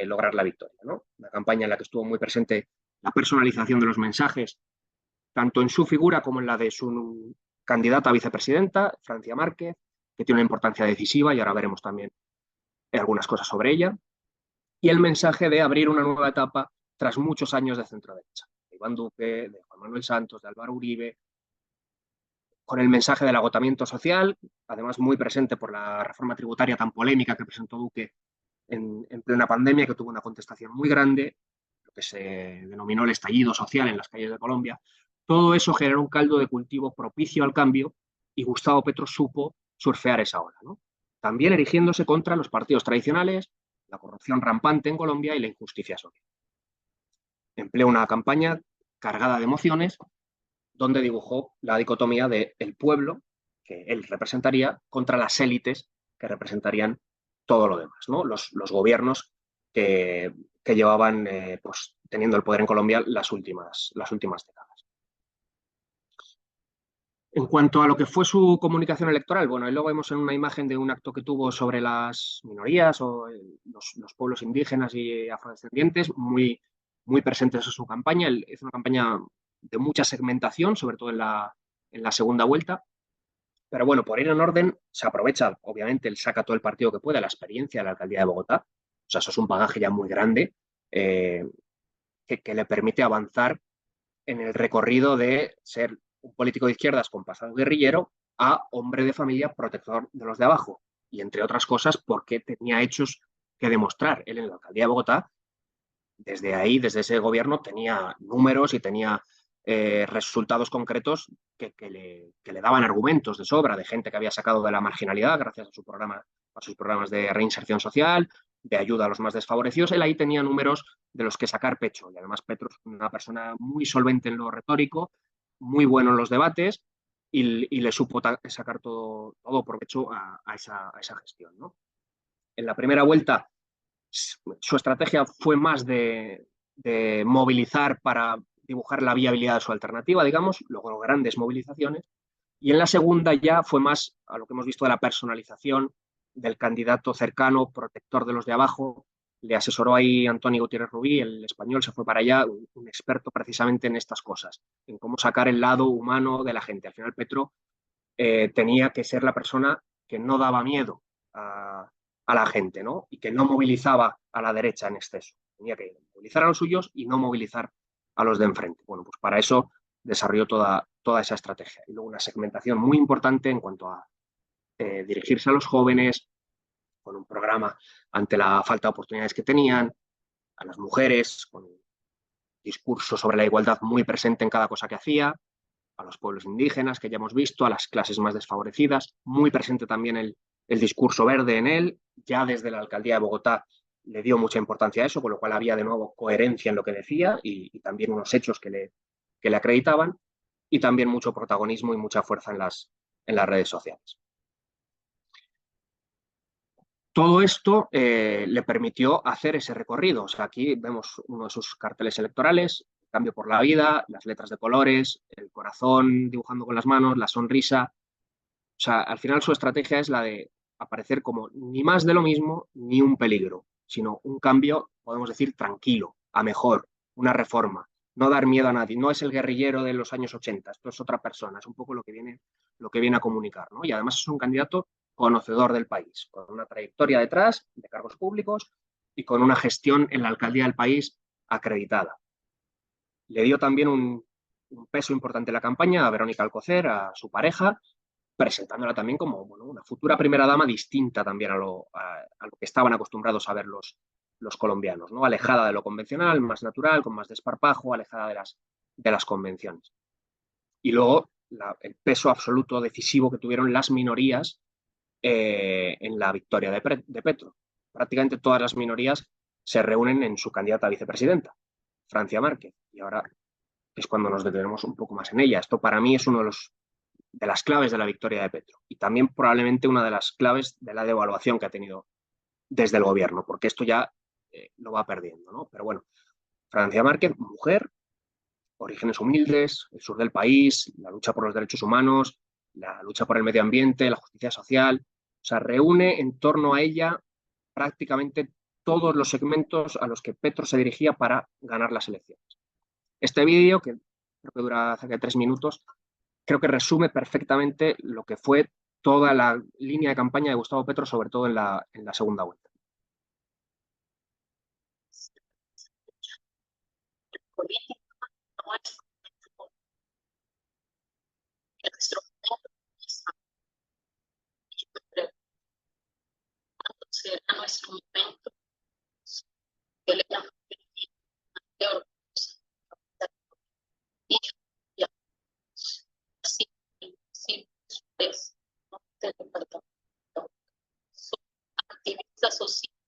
lograr la victoria, ¿no? Una campaña en la que estuvo muy presente la personalización de los mensajes, tanto en su figura como en la de su candidata a vicepresidenta, Francia Márquez, que tiene una importancia decisiva y ahora veremos también algunas cosas sobre ella, y el mensaje de abrir una nueva etapa tras muchos años de centroderecha, de Iván Duque, de Juan Manuel Santos, de Álvaro Uribe, con el mensaje del agotamiento social, además muy presente por la reforma tributaria tan polémica que presentó Duque en plena pandemia, que tuvo una contestación muy grande, lo que se denominó el estallido social en las calles de Colombia. Todo eso generó un caldo de cultivo propicio al cambio y Gustavo Petro supo surfear esa ola, ¿no? También erigiéndose contra los partidos tradicionales, la corrupción rampante en Colombia y la injusticia social. Empleó una campaña cargada de emociones donde dibujó la dicotomía del pueblo, que él representaría, contra las élites que representarían todo lo demás, ¿no? Los gobiernos que llevaban pues, teniendo el poder en Colombia las últimas décadas. En cuanto a lo que fue su comunicación electoral, bueno, ahí lo vemos en una imagen de un acto que tuvo sobre las minorías o los pueblos indígenas y afrodescendientes, muy presentes en su campaña. Es una campaña de mucha segmentación, sobre todo en la segunda vuelta. Pero bueno, por ir en orden, se aprovecha, obviamente, él saca todo el partido que puede, la experiencia de la alcaldía de Bogotá. O sea, eso es un bagaje ya muy grande que le permite avanzar en el recorrido de ser un político de izquierdas con pasado guerrillero a hombre de familia protector de los de abajo. Y entre otras cosas, porque tenía hechos que demostrar. Él en la alcaldía de Bogotá, desde ahí, desde ese gobierno, tenía números y tenía resultados concretos que le daban argumentos de sobra de gente que había sacado de la marginalidad gracias a sus programas de reinserción social, de ayuda a los más desfavorecidos. Él ahí tenía números de los que sacar pecho. Y además Petro es una persona muy solvente en lo retórico, muy bueno en los debates y le supo sacar todo provecho a esa gestión, ¿no? En la primera vuelta su estrategia fue más de movilizar para dibujar la viabilidad de su alternativa, digamos, logró grandes movilizaciones, y en la segunda ya fue más a lo que hemos visto de la personalización del candidato cercano, protector de los de abajo. Le asesoró ahí Antonio Gutiérrez Rubí, el español, se fue para allá, un experto precisamente en estas cosas, en cómo sacar el lado humano de la gente. Al final Petro tenía que ser la persona que no daba miedo a la gente, ¿no? Y que no movilizaba a la derecha en exceso. Tenía que movilizar a los suyos y no movilizar a los de enfrente. Bueno, pues para eso desarrolló toda esa estrategia. Y luego una segmentación muy importante en cuanto a dirigirse a los jóvenes, con un programa ante la falta de oportunidades que tenían, a las mujeres, con un discurso sobre la igualdad muy presente en cada cosa que hacía, a los pueblos indígenas, que ya hemos visto, a las clases más desfavorecidas, muy presente también el discurso verde en él, ya desde la alcaldía de Bogotá le dio mucha importancia a eso, con lo cual había de nuevo coherencia en lo que decía y también unos hechos que le acreditaban, y también mucho protagonismo y mucha fuerza en las redes sociales. Todo esto le permitió hacer ese recorrido. O sea, aquí vemos uno de sus carteles electorales: Cambio por la vida, las letras de colores, el corazón dibujando con las manos, la sonrisa. O sea, al final su estrategia es la de aparecer como ni más de lo mismo ni un peligro, sino un cambio, podemos decir, tranquilo, a mejor, una reforma, no dar miedo a nadie. No es el guerrillero de los años 80, esto es otra persona, es un poco lo que viene a comunicar, ¿no? Y además es un candidato conocedor del país, con una trayectoria detrás de cargos públicos y con una gestión en la alcaldía del país acreditada. Le dio también un peso importante en la campaña a Verónica Alcocer, a su pareja, presentándola también como, bueno, una futura primera dama distinta también a lo que estaban acostumbrados a ver los colombianos, ¿no? Alejada de lo convencional, más natural, con más desparpajo, alejada de las convenciones. Y luego el peso absoluto decisivo que tuvieron las minorías en la victoria de Petro. Prácticamente todas las minorías se reúnen en su candidata a vicepresidenta, Francia Márquez, y ahora es cuando nos detenemos un poco más en ella. Esto para mí es uno de las claves de la victoria de Petro y también probablemente una de las claves de la devaluación que ha tenido desde el gobierno, porque esto ya lo va perdiendo, ¿no? Pero bueno, Francia Márquez, mujer, orígenes humildes, el sur del país, la lucha por los derechos humanos, la lucha por el medio ambiente, la justicia social. O sea, reúne en torno a ella prácticamente todos los segmentos a los que Petro se dirigía para ganar las elecciones. Este vídeo, que creo que dura cerca de 3 minutos, creo que resume perfectamente lo que fue toda la línea de campaña de Gustavo Petro, sobre todo en la segunda vuelta. Será nuestro momento del departamento. Son activistas sociales,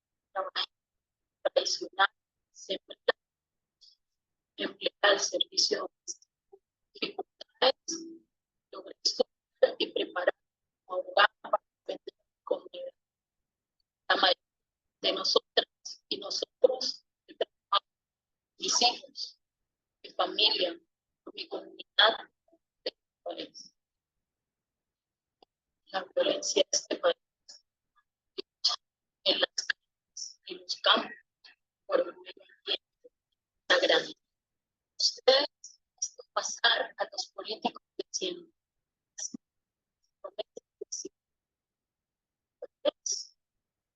tradicional, emplear al servicio de dificultades, lograr estudiar y preparar como abogado para defender la comunidad. La mayoría de nosotras y nosotros, mis hijos, mi familia, mi comunidad, de país. la violencia de este país, en las calles, en los campos, por un medio ambiente sagrado. Ustedes esto pasar a los políticos de siempre.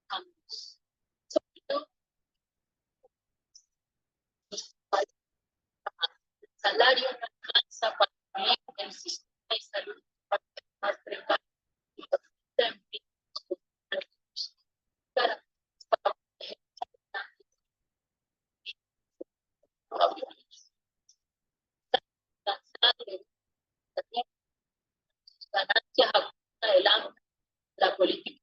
Cambios. Sobre todo, el salario no alcanza para vivir en el sistema de salud para más precario y la vida en víctimas para la violencia. Cansado de sus ganancias a punta del hambre, la política.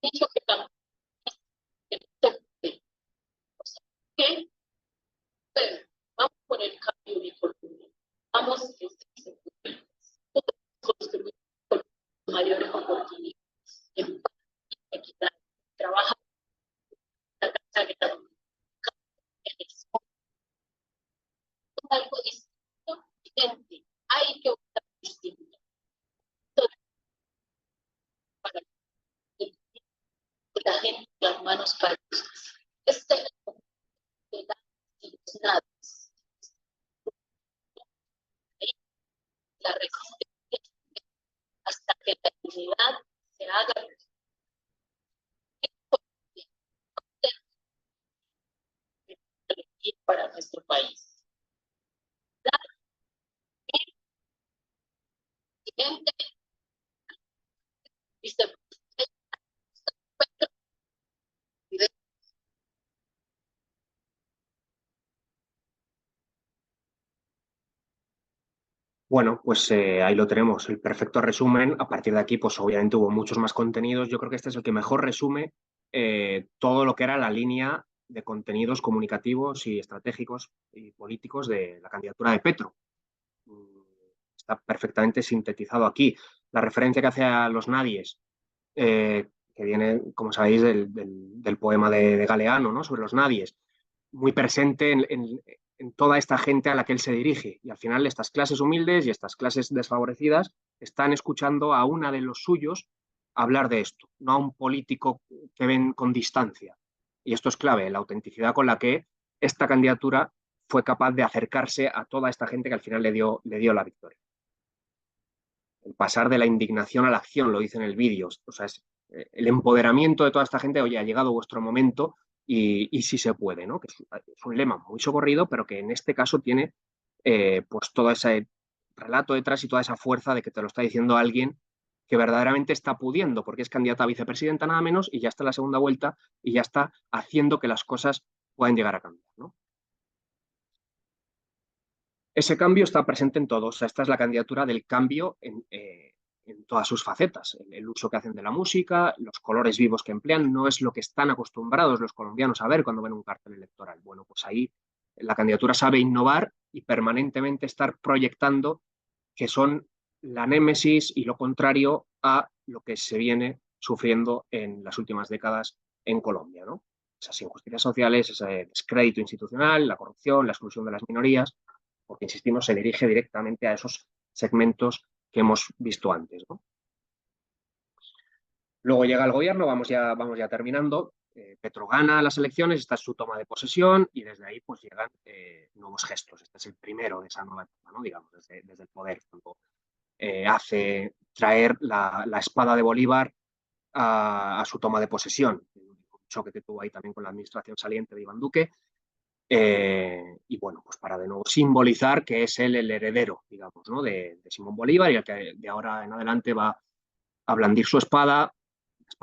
Dicho que también que vamos por el cambio uniforme, vamos a construir mayores oportunidades, en paz y equidad, trabaja la casa que algo distinto, gente, hay que buscar distinto para que la gente las manos calurosas. Este es el de los naves. La resistencia hasta que la dignidad se haga para nuestro país. Siguiente, Bueno, pues ahí lo tenemos, el perfecto resumen. A partir de aquí, pues obviamente hubo muchos más contenidos. Yo creo que este es el que mejor resume todo lo que era la línea de contenidos comunicativos y estratégicos y políticos de la candidatura de Petro. Está perfectamente sintetizado aquí. La referencia que hace a los nadies, que viene, como sabéis, del poema de Galeano, ¿no? Sobre los nadies, muy presente en toda esta gente a la que él se dirige. Y al final estas clases humildes y estas clases desfavorecidas están escuchando a una de los suyos hablar de esto, no a un político que ven con distancia. Y esto es clave, la autenticidad con la que esta candidatura fue capaz de acercarse a toda esta gente que al final le dio la victoria. El pasar de la indignación a la acción, lo dice en el vídeo. O sea, es el empoderamiento de toda esta gente. Oye, ha llegado vuestro momento y sí se puede, ¿no? Que es un lema muy socorrido, pero que en este caso tiene pues todo ese relato detrás y toda esa fuerza de que te lo está diciendo alguien que verdaderamente está pudiendo, porque es candidata a vicepresidenta nada menos y ya está en la segunda vuelta y ya está haciendo que las cosas puedan llegar a cambiar, ¿no? Ese cambio está presente en todos. O sea, esta es la candidatura del cambio en todas sus facetas. El uso que hacen de la música, los colores vivos que emplean, no es lo que están acostumbrados los colombianos a ver cuando ven un cartel electoral. Bueno, pues ahí la candidatura sabe innovar y permanentemente estar proyectando que son la némesis y lo contrario a lo que se viene sufriendo en las últimas décadas en Colombia, ¿no? Esas injusticias sociales, ese descrédito institucional, la corrupción, la exclusión de las minorías, porque, insistimos, se dirige directamente a esos segmentos que hemos visto antes, ¿no? Luego llega el gobierno, vamos ya terminando. Petro gana las elecciones, esta es su toma de posesión y desde ahí pues llegan nuevos gestos. Este es el primero de esa nueva etapa, ¿no? Digamos, desde el poder, cuando hace traer la espada de Bolívar a su toma de posesión. Un choque que tuvo ahí también con la administración saliente de Iván Duque. Y bueno, pues para de nuevo simbolizar que es él el heredero, digamos, ¿no? de Simón Bolívar y el que de ahora en adelante va a blandir su espada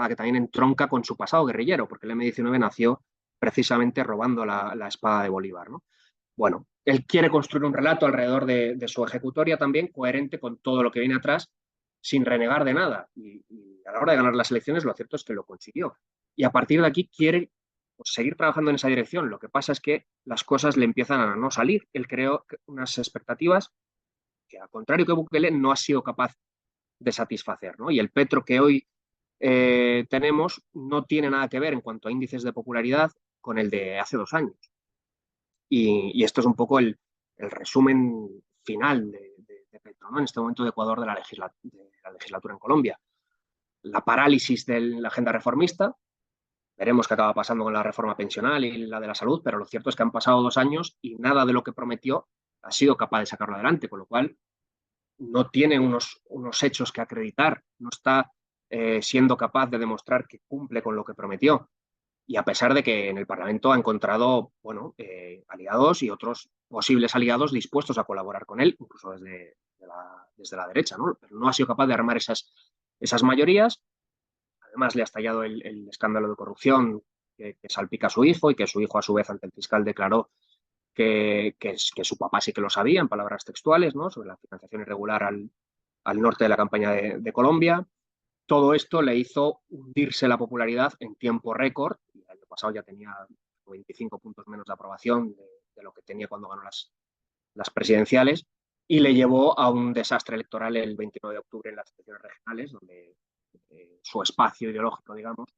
que también entronca con su pasado guerrillero, porque el M-19 nació precisamente robando la espada de Bolívar, ¿no? Bueno, él quiere construir un relato alrededor de su ejecutoria también coherente con todo lo que viene atrás, sin renegar de nada. Y a la hora de ganar las elecciones, lo cierto es que lo consiguió. Y a partir de aquí quiere pues, seguir trabajando en esa dirección. Lo que pasa es que las cosas le empiezan a no salir. Él creó unas expectativas que, al contrario que Bukele, no ha sido capaz de satisfacer, ¿no? Y el Petro que hoy tenemos no tiene nada que ver en cuanto a índices de popularidad con el de hace 2 años. Y esto es un poco el resumen final de Petro, ¿no? En este momento de Ecuador de la legislatura en Colombia. La parálisis de la agenda reformista. Veremos qué acaba pasando con la reforma pensional y la de la salud, pero lo cierto es que han pasado 2 años y nada de lo que prometió ha sido capaz de sacarlo adelante, con lo cual no tiene unos hechos que acreditar, no está siendo capaz de demostrar que cumple con lo que prometió. Y a pesar de que en el Parlamento ha encontrado, bueno, aliados y otros posibles aliados dispuestos a colaborar con él, incluso desde la derecha, ¿no? Pero no ha sido capaz de armar esas mayorías. Además, le ha estallado el escándalo de corrupción que salpica a su hijo y que su hijo, a su vez, ante el fiscal declaró que su papá sí que lo sabía, en palabras textuales, ¿no? Sobre la financiación irregular al norte de la campaña de Colombia. Todo esto le hizo hundirse la popularidad en tiempo récord. El año pasado ya tenía 25 puntos menos de aprobación de lo que tenía cuando ganó las presidenciales, y le llevó a un desastre electoral el 29 de octubre en las elecciones regionales, donde su espacio ideológico, digamos,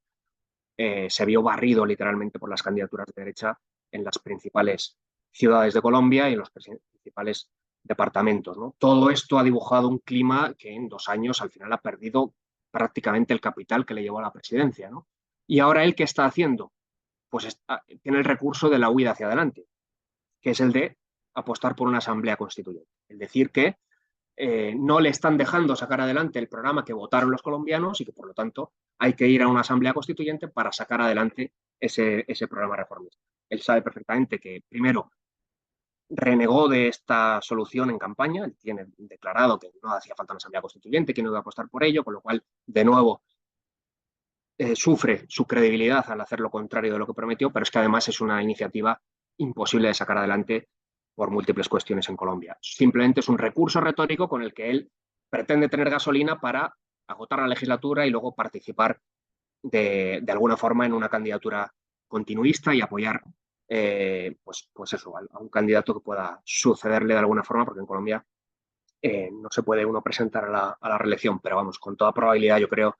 se vio barrido literalmente por las candidaturas de derecha en las principales ciudades de Colombia y en los principales departamentos, ¿no? Todo esto ha dibujado un clima que en 2 años al final ha perdido prácticamente el capital que le llevó a la presidencia, ¿no? Y ahora él, ¿qué está haciendo? Pues tiene el recurso de la huida hacia adelante, que es el de apostar por una asamblea constituyente. Es decir, que no le están dejando sacar adelante el programa que votaron los colombianos y que, por lo tanto, hay que ir a una asamblea constituyente para sacar adelante ese programa reformista. Él sabe perfectamente que, primero, renegó de esta solución en campaña, él tiene declarado que no hacía falta una asamblea constituyente, que no iba a apostar por ello, con lo cual, de nuevo, sufre su credibilidad al hacer lo contrario de lo que prometió, pero es que además es una iniciativa imposible de sacar adelante por múltiples cuestiones en Colombia. Simplemente es un recurso retórico con el que él pretende tener gasolina para agotar la legislatura y luego participar de alguna forma en una candidatura continuista y apoyar pues eso, a un candidato que pueda sucederle de alguna forma, porque en Colombia no se puede uno presentar a la reelección, pero vamos, con toda probabilidad yo creo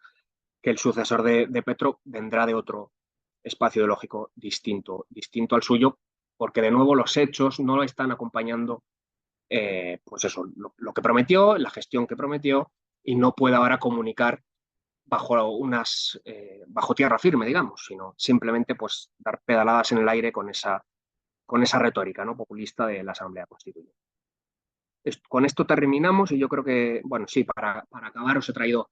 que el sucesor de Petro vendrá de otro espacio ideológico distinto al suyo, porque de nuevo los hechos no lo están acompañando, pues eso, lo que prometió, la gestión que prometió, y no puede ahora comunicar bajo tierra firme, digamos, sino simplemente pues dar pedaladas en el aire con esa retórica, ¿no?, populista de la Asamblea Constituyente. Con esto terminamos y yo creo que, bueno, sí, para acabar os he traído,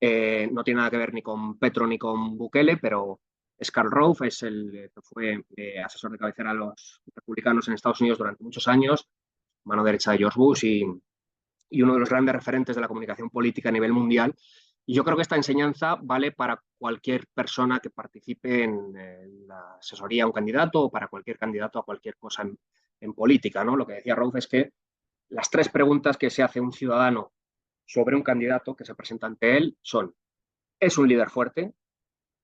no tiene nada que ver ni con Petro ni con Bukele, pero es Karl Rove, es el que fue asesor de cabecera de los republicanos en Estados Unidos durante muchos años, mano derecha de George Bush y uno de los grandes referentes de la comunicación política a nivel mundial. Y yo creo que esta enseñanza vale para cualquier persona que participe en la asesoría a un candidato o para cualquier candidato a cualquier cosa en política, ¿no? Lo que decía Rove es que las 3 preguntas que se hace un ciudadano sobre un candidato que se presenta ante él son: ¿es un líder fuerte?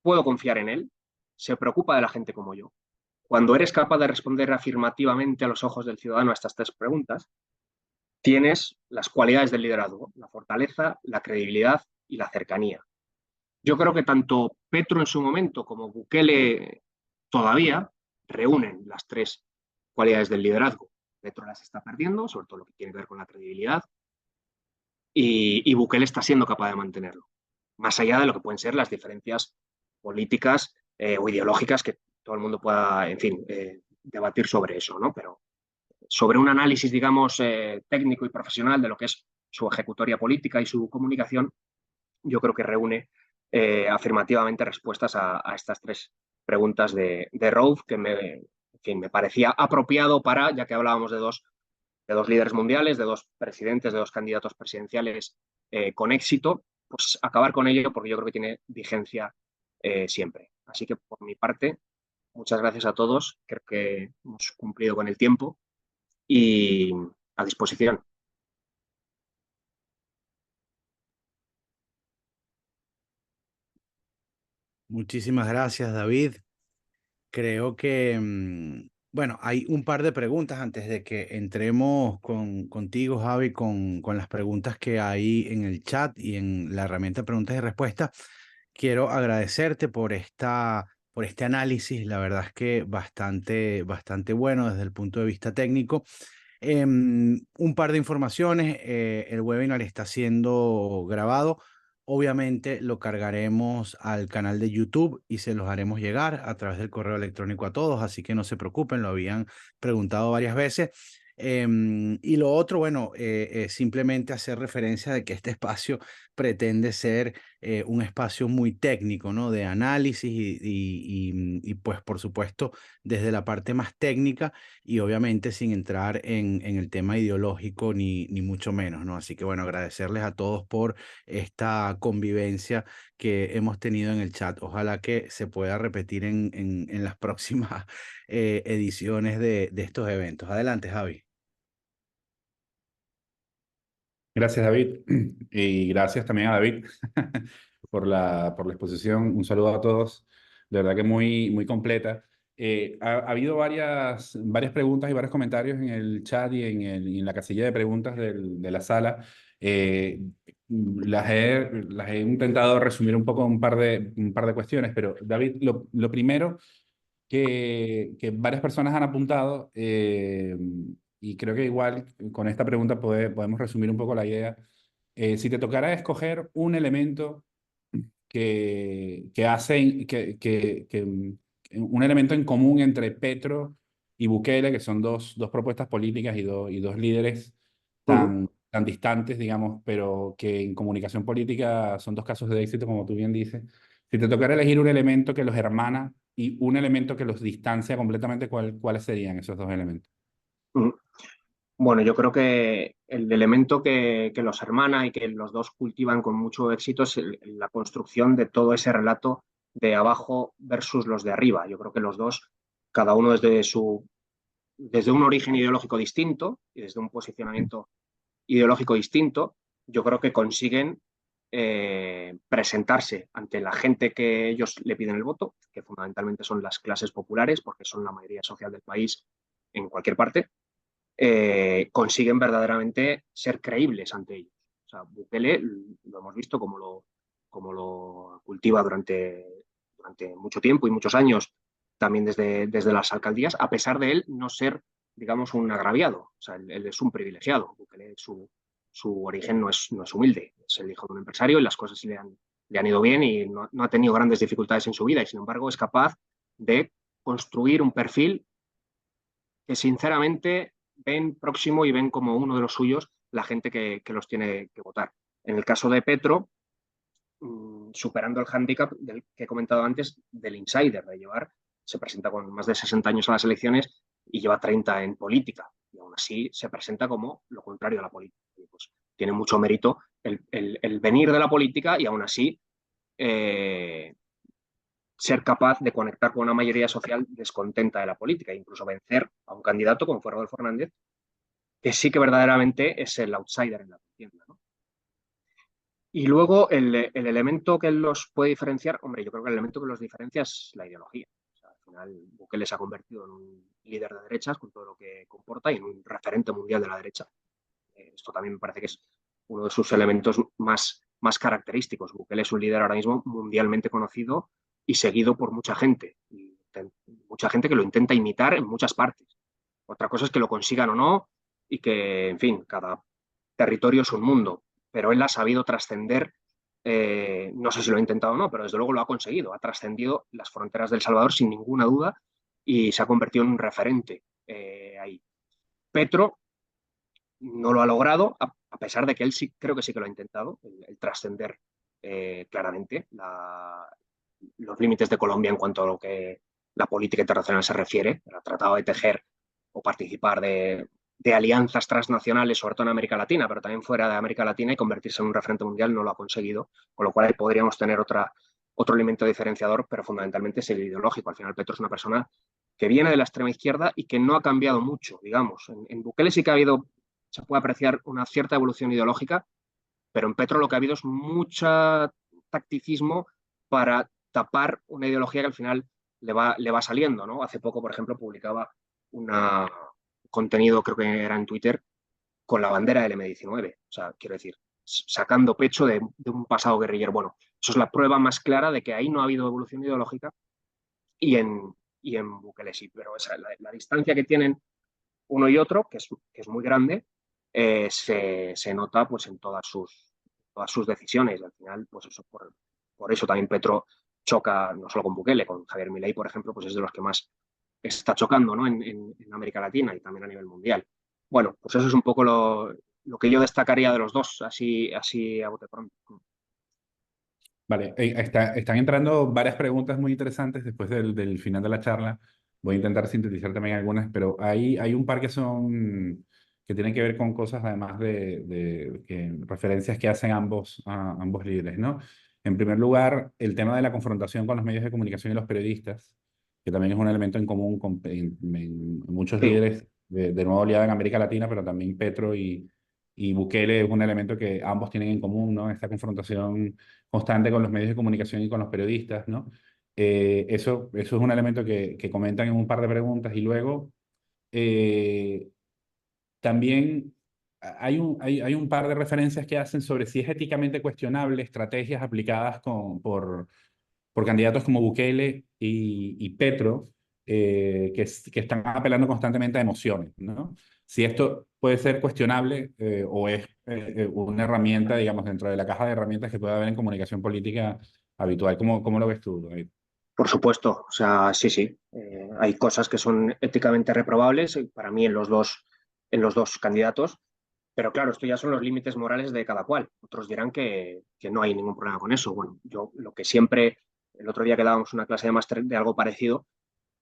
¿Puedo confiar en él? ¿Se preocupa de la gente como yo? Cuando eres capaz de responder afirmativamente a los ojos del ciudadano a estas 3 preguntas, tienes las cualidades del liderazgo: la fortaleza, la credibilidad y la cercanía. Yo creo que tanto Petro en su momento como Bukele todavía reúnen las 3 cualidades del liderazgo. Petro las está perdiendo, sobre todo lo que tiene que ver con la credibilidad, y Bukele está siendo capaz de mantenerlo, más allá de lo que pueden ser las diferencias políticas o ideológicas que todo el mundo pueda, en fin, debatir sobre eso, ¿no? Pero sobre un análisis, digamos, técnico y profesional de lo que es su ejecutoria política y su comunicación, yo creo que reúne afirmativamente respuestas a estas 3 preguntas de Rove, que me parecía apropiado para, ya que hablábamos de dos líderes mundiales, de 2 presidentes, de 2 candidatos presidenciales con éxito, pues acabar con ello, porque yo creo que tiene vigencia siempre. Así que por mi parte, muchas gracias a todos, creo que hemos cumplido con el tiempo y a disposición. Muchísimas gracias, David. Creo que, bueno, hay un par de preguntas antes de que entremos contigo, Javi, con las preguntas que hay en el chat y en la herramienta de preguntas y respuestas. Quiero agradecerte por esta por este análisis. La verdad es que bastante bueno desde el punto de vista técnico. Un par de informaciones. El webinar está siendo grabado. Obviamente lo cargaremos al canal de YouTube y se los haremos llegar a través del correo electrónico a todos, así que no se preocupen, lo habían preguntado varias veces. Y lo otro, bueno, simplemente hacer referencia de que este espacio pretende ser un espacio muy técnico, ¿no? De análisis y pues por supuesto desde la parte más técnica y obviamente sin entrar en el tema ideológico ni mucho menos, ¿no? Así que bueno, agradecerles a todos por esta convivencia que hemos tenido en el chat. Ojalá que se pueda repetir en las próximas ediciones de estos eventos. Adelante, Javi. Gracias, David. Y gracias también a David por la exposición. Un saludo a todos. De verdad que muy completa. Ha habido varias preguntas y varios comentarios en el chat y en la casilla de preguntas de la sala. Las he intentado resumir un poco en un par de cuestiones, pero David, lo primero que varias personas han apuntado, y creo que igual con esta pregunta podemos resumir un poco la idea. Si te tocara escoger un elemento que hace, un elemento en común entre Petro y Bukele, que son dos propuestas políticas y dos líderes tan distantes, digamos, pero que en comunicación política son dos casos de éxito, como tú bien dices. Si te tocara elegir un elemento que los hermana y un elemento que los distancia completamente, ¿cuáles serían esos dos elementos? Bueno, yo creo que el elemento que los hermana y que los dos cultivan con mucho éxito es la construcción de todo ese relato de abajo versus los de arriba. Yo creo que los dos, cada uno desde un origen ideológico distinto y desde un posicionamiento ideológico distinto, yo creo que consiguen presentarse ante la gente que ellos le piden el voto, que fundamentalmente son las clases populares, porque son la mayoría social del país en cualquier parte, consiguen verdaderamente ser creíbles ante ellos. O sea, Bukele lo hemos visto como lo cultiva durante mucho tiempo y muchos años, también desde las alcaldías, a pesar de él no ser, digamos, un agraviado. O sea, él es un privilegiado. Bukele, su origen no es humilde, es el hijo de un empresario y las cosas le han ido bien y no ha tenido grandes dificultades en su vida y, sin embargo, es capaz de construir un perfil que sinceramente ven próximo y ven como uno de los suyos la gente que los tiene que votar. En el caso de Petro, superando el hándicap del que he comentado antes del insider, se presenta con más de 60 años a las elecciones y lleva 30 en política. Y aún así se presenta como lo contrario a la política. Y pues tiene mucho mérito el venir de la política y aún así ser capaz de conectar con una mayoría social descontenta de la política e incluso vencer a un candidato como fue Rodolfo Hernández, que sí que verdaderamente es el outsider en la contienda, ¿no? Y luego el elemento que los puede diferenciar, hombre, yo creo que el elemento que los diferencia es la ideología. O sea, al final, Bukele se ha convertido en un líder de derechas con todo lo que comporta y en un referente mundial de la derecha. Esto también me parece que es uno de sus elementos más característicos. Bukele es un líder ahora mismo mundialmente conocido y seguido por mucha gente. Y mucha gente que lo intenta imitar en muchas partes. Otra cosa es que lo consigan o no y que, en fin, cada territorio es un mundo. Pero él ha sabido trascender, no sé si lo ha intentado o no, pero desde luego lo ha conseguido. Ha trascendido las fronteras de El Salvador sin ninguna duda y se ha convertido en un referente ahí. Petro no lo ha logrado, a pesar de que él sí, creo que sí que lo ha intentado, el trascender claramente los límites de Colombia en cuanto a lo que la política internacional se refiere. Ha tratado de tejer o participar de alianzas transnacionales, sobre todo en América Latina, pero también fuera de América Latina, y convertirse en un referente mundial no lo ha conseguido, con lo cual ahí podríamos tener otro elemento diferenciador, pero fundamentalmente es el ideológico. Al final Petro es una persona que viene de la extrema izquierda y que no ha cambiado mucho, digamos. En Bukele sí que ha habido, se puede apreciar una cierta evolución ideológica, pero en Petro lo que ha habido es mucho tacticismo para tapar una ideología que al final le va saliendo, ¿no? Hace poco, por ejemplo, publicaba un contenido, creo que era en Twitter, con la bandera del M19. O sea, quiero decir, sacando pecho de un pasado guerrillero. Bueno, eso es la prueba más clara de que ahí no ha habido evolución ideológica y en Bukele sí, pero la distancia que tienen uno y otro, que es muy grande, se nota pues en todas sus decisiones. Al final, pues eso, por eso también Petro choca no solo con Bukele, con Javier Milei, por ejemplo, pues es de los que más está chocando, ¿no? en América Latina y también a nivel mundial. Bueno, pues eso es un poco lo que yo destacaría de los dos, así a bote pronto. Vale, están entrando varias preguntas muy interesantes después del final de la charla. Voy a intentar sintetizar también algunas, pero hay un par que tienen que ver con cosas además de referencias que hacen ambos líderes, ¿no? En primer lugar, el tema de la confrontación con los medios de comunicación y los periodistas, que también es un elemento en común en muchos Sí, líderes de nueva oleada en América Latina, pero también Petro y Bukele es un elemento que ambos tienen en común, ¿no? Esta confrontación constante con los medios de comunicación y con los periodistas, ¿no? Eso es un elemento que comentan en un par de preguntas y luego eh, también hay un par de referencias que hacen sobre si es éticamente cuestionable estrategias aplicadas por candidatos como Bukele y Petro, que están apelando constantemente a emociones, ¿no? Si esto puede ser cuestionable o es una herramienta, digamos, dentro de la caja de herramientas que puede haber en comunicación política habitual. ¿Cómo lo ves tú, David? por supuesto, o sea, sí. Hay cosas que son éticamente reprobables para mí en los dos candidatos, pero claro, esto ya son los límites morales de cada cual. Otros dirán que no hay ningún problema con eso. Bueno, yo lo que siempre, el otro día que dábamos una clase de máster de algo parecido,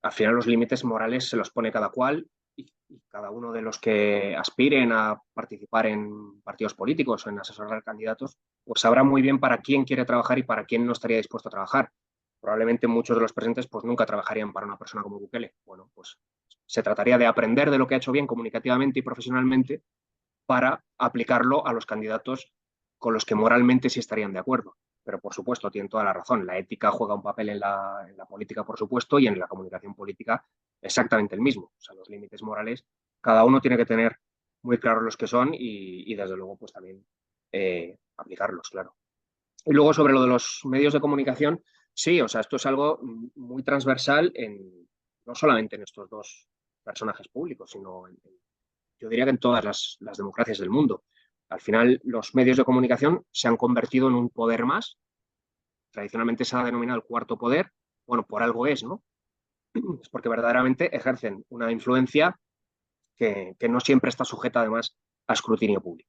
al final los límites morales se los pone cada cual y cada uno de los que aspiren a participar en partidos políticos o en asesorar candidatos, pues sabrá muy bien para quién quiere trabajar y para quién no estaría dispuesto a trabajar. Probablemente muchos de los presentes pues nunca trabajarían para una persona como Bukele. Bueno, pues se trataría de aprender de lo que ha hecho bien comunicativamente y profesionalmente para aplicarlo a los candidatos con los que moralmente sí estarían de acuerdo. Pero, por supuesto, tienen toda la razón. La ética juega un papel en la política, por supuesto, y en la comunicación política exactamente el mismo. O sea, los límites morales, cada uno tiene que tener muy claros los que son y desde luego, pues también aplicarlos, claro. Y luego, sobre lo de los medios de comunicación, sí, o sea, esto es algo muy transversal no solamente en estos dos personajes públicos, sino yo diría que en todas las democracias del mundo. Al final, los medios de comunicación se han convertido en un poder más. Tradicionalmente se ha denominado el cuarto poder. Bueno, por algo es, ¿no? Es porque verdaderamente ejercen una influencia que no siempre está sujeta, además, a escrutinio público.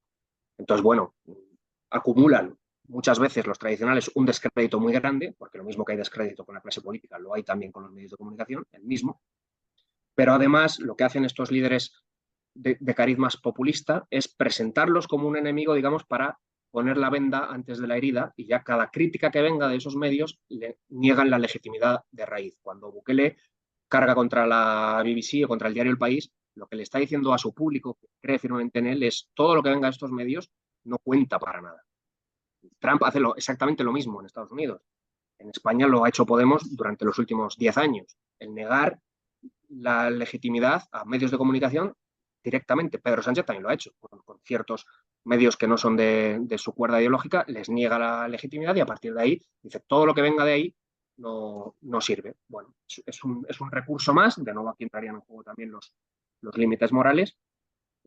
Entonces, bueno, acumulan muchas veces los tradicionales un descrédito muy grande, porque lo mismo que hay descrédito con la clase política, lo hay también con los medios de comunicación, el mismo. Pero además, lo que hacen estos líderes de carismas populista es presentarlos como un enemigo, digamos, para poner la venda antes de la herida y ya cada crítica que venga de esos medios le niegan la legitimidad de raíz. Cuando Bukele carga contra la BBC o contra el diario El País, lo que le está diciendo a su público, que cree firmemente en él, es todo lo que venga de estos medios no cuenta para nada. Trump hace exactamente lo mismo en Estados Unidos. En España lo ha hecho Podemos durante los últimos 10 años. El negar la legitimidad a medios de comunicación directamente. Pedro Sánchez también lo ha hecho, con ciertos medios que no son de su cuerda ideológica, les niega la legitimidad y a partir de ahí dice todo lo que venga de ahí no sirve. Bueno, es un recurso más, de nuevo aquí entrarían en juego también los límites morales,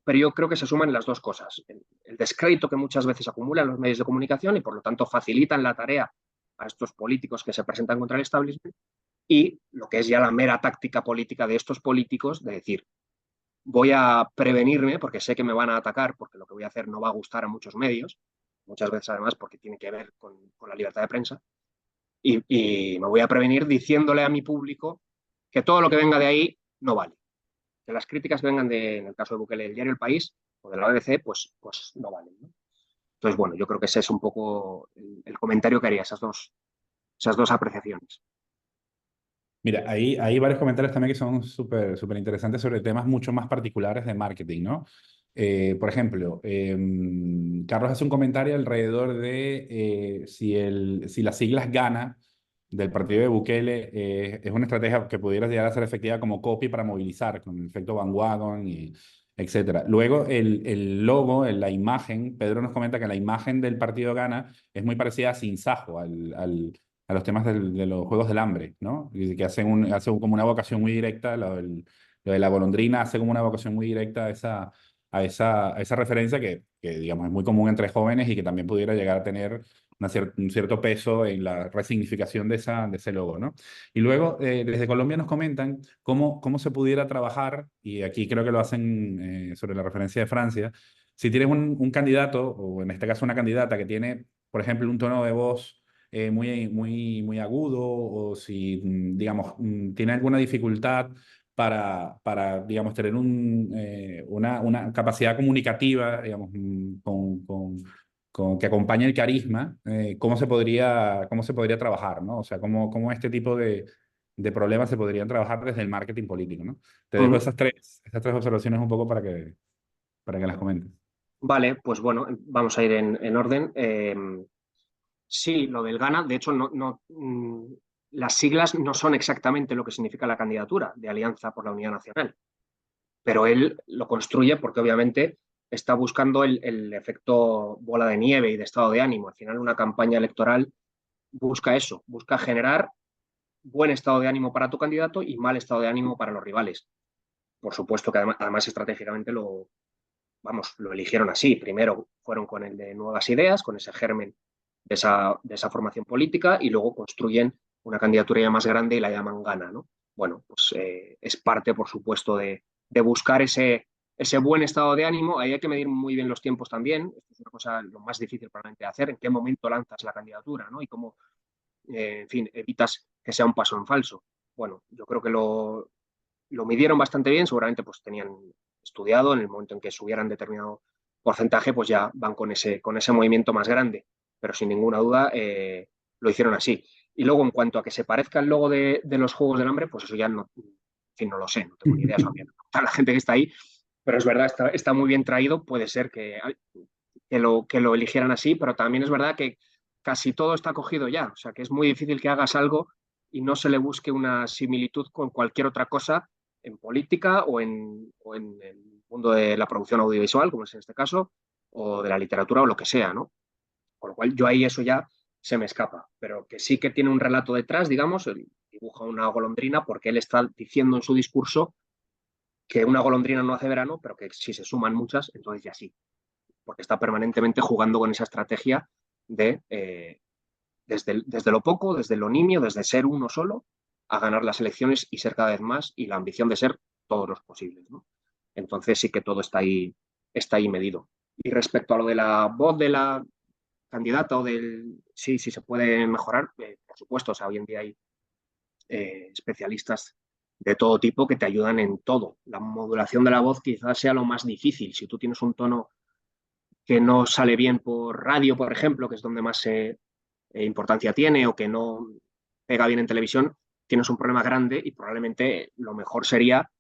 pero yo creo que se suman las dos cosas. El descrédito que muchas veces acumulan los medios de comunicación y por lo tanto facilitan la tarea a estos políticos que se presentan contra el establishment y lo que es ya la mera táctica política de estos políticos de decir, voy a prevenirme porque sé que me van a atacar, porque lo que voy a hacer no va a gustar a muchos medios, muchas veces además porque tiene que ver con la libertad de prensa, y me voy a prevenir diciéndole a mi público que todo lo que venga de ahí no vale. Que las críticas que vengan en el caso de Bukele, del diario El País o de la BBC, pues no valen, ¿no? Entonces, bueno, yo creo que ese es un poco el comentario que haría, esas dos apreciaciones. Mira, hay varios comentarios también que son súper interesantes sobre temas mucho más particulares de marketing, ¿no? Por ejemplo, Carlos hace un comentario alrededor de si las siglas GANA del partido de Bukele es una estrategia que pudiera llegar a ser efectiva como copy para movilizar, con el efecto bandwagon y etcétera. Luego, el logo, la imagen, Pedro nos comenta que la imagen del partido GANA es muy parecida a Sinsajo, a los temas de los Juegos del Hambre, ¿no? Y que hacen como una vocación muy directa, lo de la golondrina hace como una vocación muy directa a esa referencia que, digamos, es muy común entre jóvenes y que también pudiera llegar a tener un cierto peso en la resignificación de ese logo, ¿no? Y luego, desde Colombia nos comentan cómo se pudiera trabajar, y aquí creo que lo hacen sobre la referencia de Francia, si tienes un candidato, o en este caso una candidata que tiene, por ejemplo, un tono de voz muy agudo, o si, digamos, tiene alguna dificultad digamos, tener una capacidad comunicativa, digamos, que acompañe el carisma, cómo se podría trabajar, ¿no? O sea, cómo este tipo de problemas se podrían trabajar desde el marketing político, ¿no? Te dejo Ujú. esas tres observaciones un poco para que las comentes. Vale, pues bueno, vamos a ir en orden. Sí, lo del Ghana, de hecho, las siglas no son exactamente lo que significa la candidatura de Alianza por la Unidad Nacional, pero él lo construye porque obviamente está buscando el efecto bola de nieve y de estado de ánimo. Al final, una campaña electoral busca eso, busca generar buen estado de ánimo para tu candidato y mal estado de ánimo para los rivales. Por supuesto que además estratégicamente lo eligieron así. Primero fueron con el de Nuevas Ideas, con ese germen de esa formación política, y luego construyen una candidatura ya más grande y la llaman Gana, ¿no? Bueno, pues es parte, por supuesto, de buscar ese buen estado de ánimo. Ahí hay que medir muy bien los tiempos también. Esto es una cosa lo más difícil probablemente de hacer, en qué momento lanzas la candidatura, ¿no? Y cómo, en fin, evitas que sea un paso en falso. Bueno, yo creo que lo midieron bastante bien, seguramente pues tenían estudiado en el momento en que subieran determinado porcentaje, pues ya van con ese movimiento más grande, pero sin ninguna duda lo hicieron así. Y luego, en cuanto a que se parezca el logo de los Juegos del Hambre, pues eso ya no, en fin, no lo sé, no tengo ni idea, a la gente que está ahí, pero es verdad, está muy bien traído, puede ser que lo eligieran así, pero también es verdad que casi todo está cogido ya, o sea que es muy difícil que hagas algo y no se le busque una similitud con cualquier otra cosa en política o en el mundo de la producción audiovisual, como es en este caso, o de la literatura o lo que sea, ¿no? Con lo cual yo ahí eso ya se me escapa, pero que sí que tiene un relato detrás, digamos, él dibuja una golondrina porque él está diciendo en su discurso que una golondrina no hace verano, pero que si se suman muchas, entonces ya sí, porque está permanentemente jugando con esa estrategia de desde lo poco, desde lo nimio, desde ser uno solo, a ganar las elecciones y ser cada vez más, y la ambición de ser todos los posibles, ¿no? Entonces sí que todo está ahí medido. Y respecto a lo de la voz de la candidata o del sí se puede mejorar, por supuesto, o sea, hoy en día hay especialistas de todo tipo que te ayudan en todo. La modulación de la voz quizás sea lo más difícil. Si tú tienes un tono que no sale bien por radio, por ejemplo, que es donde más importancia tiene, o que no pega bien en televisión, tienes un problema grande y probablemente lo mejor sería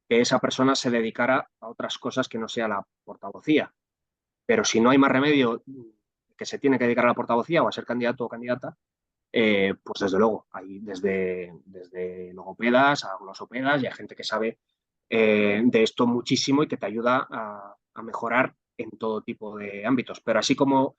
que esa persona se dedicara a otras cosas que no sea la portavocía. Pero si no hay más remedio que se tiene que dedicar a la portavocía o a ser candidato o candidata, pues desde luego, hay desde logopedas a glosopedas y hay gente que sabe de esto muchísimo y que te ayuda a mejorar en todo tipo de ámbitos. Pero así como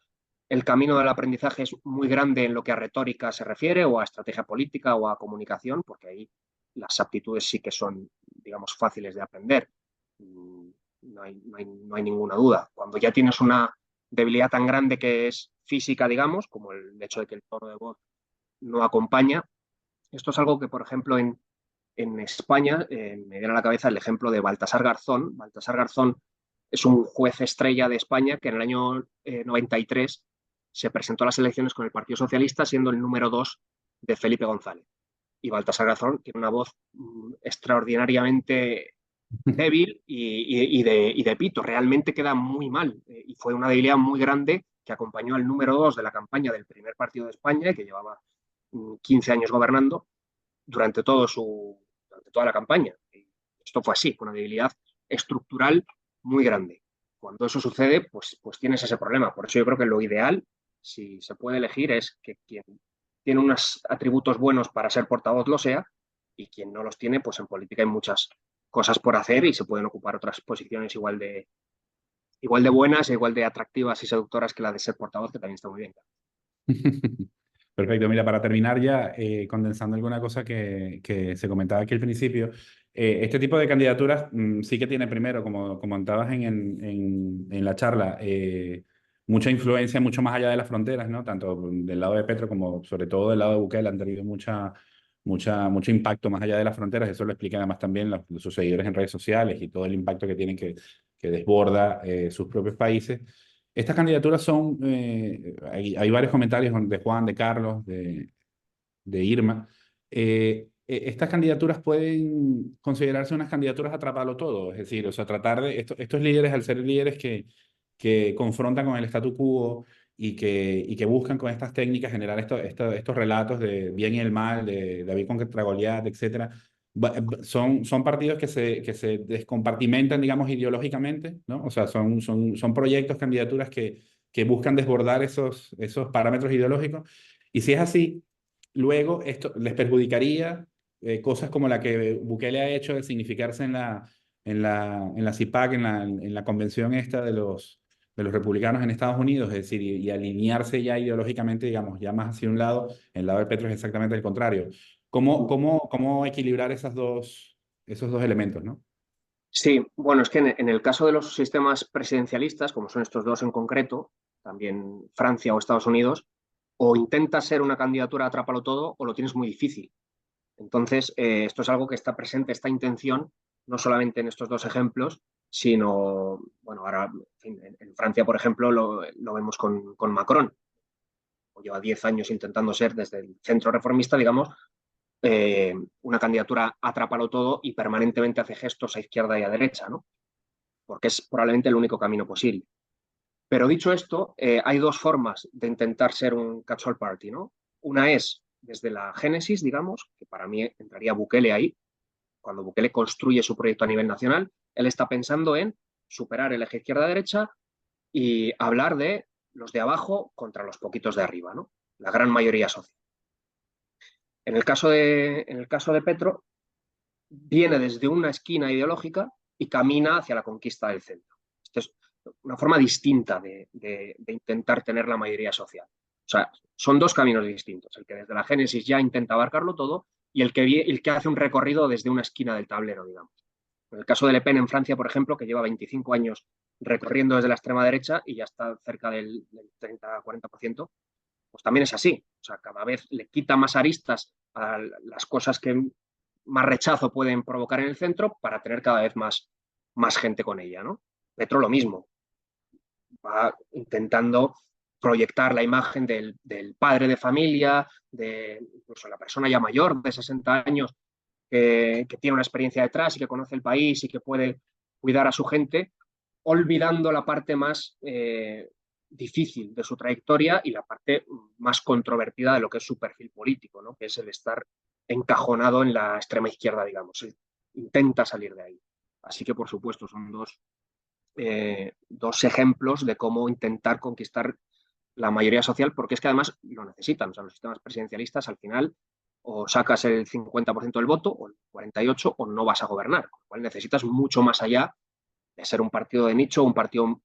el camino del aprendizaje es muy grande en lo que a retórica se refiere, o a estrategia política, o a comunicación, porque ahí las aptitudes sí que son, digamos, fáciles de aprender. No hay ninguna duda. Cuando ya tienes una debilidad tan grande que es física, digamos, como el hecho de que el tono de voz no acompaña, esto es algo que, por ejemplo, en España me viene a la cabeza el ejemplo de Baltasar Garzón. Baltasar Garzón es un juez estrella de España que en el año 93 se presentó a las elecciones con el Partido Socialista siendo el número 2 de Felipe González. Y Baltasar Garzón tiene una voz extraordinariamente débil y de pito. Realmente queda muy mal. Y fue una debilidad muy grande que acompañó al número 2 de la campaña del primer partido de España, que llevaba 15 años gobernando, durante toda la campaña. Esto fue así, con una debilidad estructural muy grande. Cuando eso sucede, pues tienes ese problema. Por eso yo creo que lo ideal, si se puede elegir, es que quien tiene unos atributos buenos para ser portavoz lo sea, y quien no los tiene, pues en política hay muchas cosas por hacer y se pueden ocupar otras posiciones igual de buenas e igual de atractivas y seductoras que la de ser portavoz, que también está muy bien. Perfecto. Mira, para terminar ya, condensando alguna cosa que se comentaba aquí al principio, este tipo de candidaturas sí que tiene primero, como comentabas en la charla, mucha influencia mucho más allá de las fronteras, ¿no? Tanto del lado de Petro como sobre todo del lado de Bukele han tenido mucho impacto más allá de las fronteras. Eso lo explican además también sus seguidores en redes sociales y todo el impacto que tienen que desborda sus propios países. Estas candidaturas son, hay varios comentarios de Juan, de Carlos, de Irma. Estas candidaturas pueden considerarse unas candidaturas atrapalo todo, es decir, o sea, tratar de estos líderes, al ser líderes que confrontan con el statu quo y que buscan con estas técnicas generar estos relatos de bien y el mal, de David contra Goliat, etcétera. Son partidos que se descompartimentan, digamos, ideológicamente, ¿no? O sea, son proyectos, candidaturas que buscan desbordar esos parámetros ideológicos. Y si es así, luego esto les perjudicaría cosas como la que Bukele ha hecho de significarse en la CIPAC, en la convención esta de los republicanos en Estados Unidos, es decir, y alinearse ya ideológicamente, digamos, ya más hacia un lado, el lado de Petro es exactamente el contrario. ¿Cómo equilibrar esos dos elementos, ¿no? Sí, bueno, es que en el caso de los sistemas presidencialistas, como son estos dos en concreto, también Francia o Estados Unidos, o intentas ser una candidatura atrápalo todo o lo tienes muy difícil. Entonces, esto es algo que está presente, esta intención, no solamente en estos dos ejemplos, sino, bueno, ahora en Francia, por ejemplo, lo vemos con Macron. Lleva 10 años intentando ser desde el centro reformista, digamos, una candidatura atrápalo todo y permanentemente hace gestos a izquierda y a derecha, ¿no? Porque es probablemente el único camino posible. Pero dicho esto, hay dos formas de intentar ser un catch-all party, ¿no? Una es desde la génesis, digamos, que para mí entraría Bukele ahí. Cuando Bukele construye su proyecto a nivel nacional, él está pensando en superar el eje izquierda-derecha y hablar de los de abajo contra los poquitos de arriba, ¿no? La gran mayoría social. En el caso de Petro, viene desde una esquina ideológica y camina hacia la conquista del centro. Esta es una forma distinta de intentar tener la mayoría social. O sea, son dos caminos distintos, el que desde la génesis ya intenta abarcarlo todo y el que hace un recorrido desde una esquina del tablero, digamos. En el caso de Le Pen en Francia, por ejemplo, que lleva 25 años recorriendo desde la extrema derecha y ya está cerca del 30-40%, pues también es así. O sea, cada vez le quita más aristas a las cosas que más rechazo pueden provocar en el centro para tener cada vez más gente con ella, ¿no? Petro lo mismo. Va intentando proyectar la imagen del padre de familia, de incluso la persona ya mayor de 60 años que tiene una experiencia detrás y que conoce el país y que puede cuidar a su gente, olvidando la parte más difícil de su trayectoria y la parte más controvertida de lo que es su perfil político, ¿no? Que es el estar encajonado en la extrema izquierda, digamos. Él intenta salir de ahí. Así que, por supuesto, son dos ejemplos de cómo intentar conquistar la mayoría social, porque es que además lo necesitan. O sea, los sistemas presidencialistas al final o sacas el 50% del voto o el 48% o no vas a gobernar, con lo cual necesitas mucho más allá de ser un partido de nicho, un partido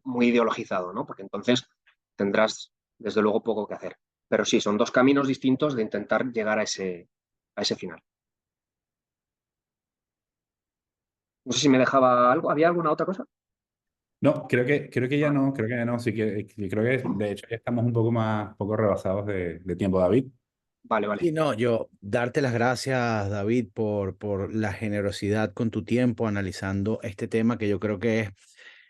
muy ideologizado, ¿no? Porque entonces tendrás, desde luego, poco que hacer. Pero sí, son dos caminos distintos de intentar llegar a ese final. No sé si me dejaba algo. ¿Había alguna otra cosa? No, creo que ya no, sí que creo que de hecho ya estamos un poco rebasados de tiempo, David. Vale. Y no, yo darte las gracias, David, por la generosidad con tu tiempo analizando este tema que yo creo que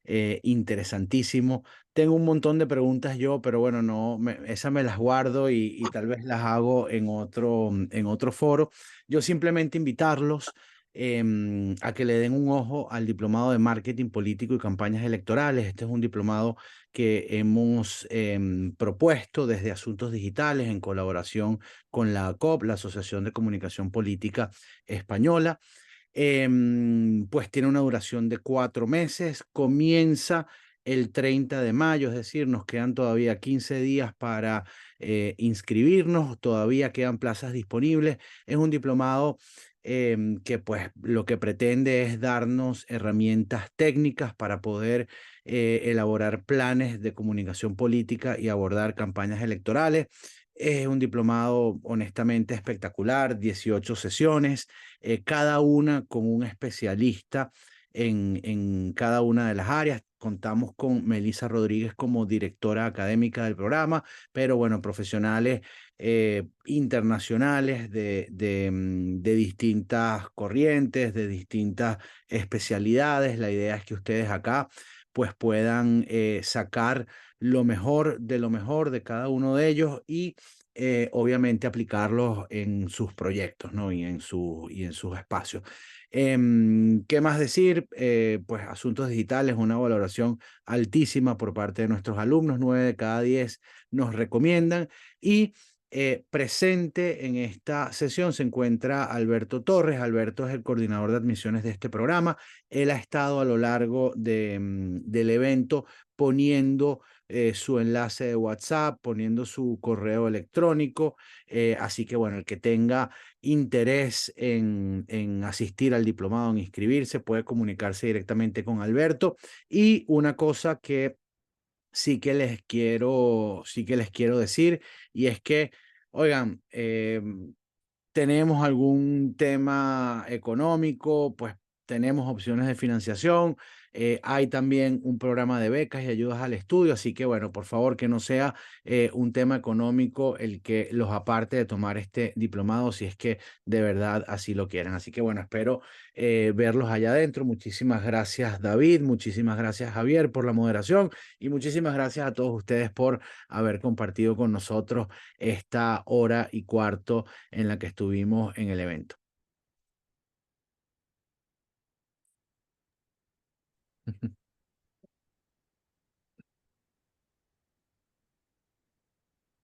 es interesantísimo. Tengo un montón de preguntas yo, pero bueno, no, esas me las guardo y tal vez las hago en otro foro. Yo simplemente invitarlos a que le den un ojo al diplomado de marketing político y campañas electorales. Este es un diplomado que hemos propuesto desde Asuntos Digitales en colaboración con la ACOP, la Asociación de Comunicación Política Española. Pues tiene una duración de 4 meses, comienza el 30 de mayo, es decir, nos quedan todavía 15 días para inscribirnos, todavía quedan plazas disponibles. Es un diplomado que pues lo que pretende es darnos herramientas técnicas para poder elaborar planes de comunicación política y abordar campañas electorales. Es un diplomado honestamente espectacular, 18 sesiones, cada una con un especialista en cada una de las áreas. Contamos con Melissa Rodríguez como directora académica del programa, pero bueno, profesionales internacionales de distintas corrientes, de distintas especialidades. La idea es que ustedes acá pues puedan sacar lo mejor de cada uno de ellos y obviamente aplicarlos en sus proyectos, ¿no? Y en sus espacios. ¿Qué más decir? Pues Asuntos Digitales, una valoración altísima por parte de nuestros alumnos, 9 de cada 10 nos recomiendan y presente en esta sesión se encuentra Alberto Torres. Alberto es el coordinador de admisiones de este programa. Él ha estado a lo largo del evento poniendo su enlace de WhatsApp, poniendo su correo electrónico. Así que bueno, el que tenga interés en asistir al diplomado, en inscribirse, puede comunicarse directamente con Alberto. Y una cosa que sí que les quiero decir, y es que, oigan, tenemos algún tema económico, pues tenemos opciones de financiación. Hay también un programa de becas y ayudas al estudio, así que bueno, por favor que no sea un tema económico el que los aparte de tomar este diplomado, si es que de verdad así lo quieren. Así que bueno, espero verlos allá adentro. Muchísimas gracias David, muchísimas gracias Javier por la moderación y muchísimas gracias a todos ustedes por haber compartido con nosotros esta hora y cuarto en la que estuvimos en el evento.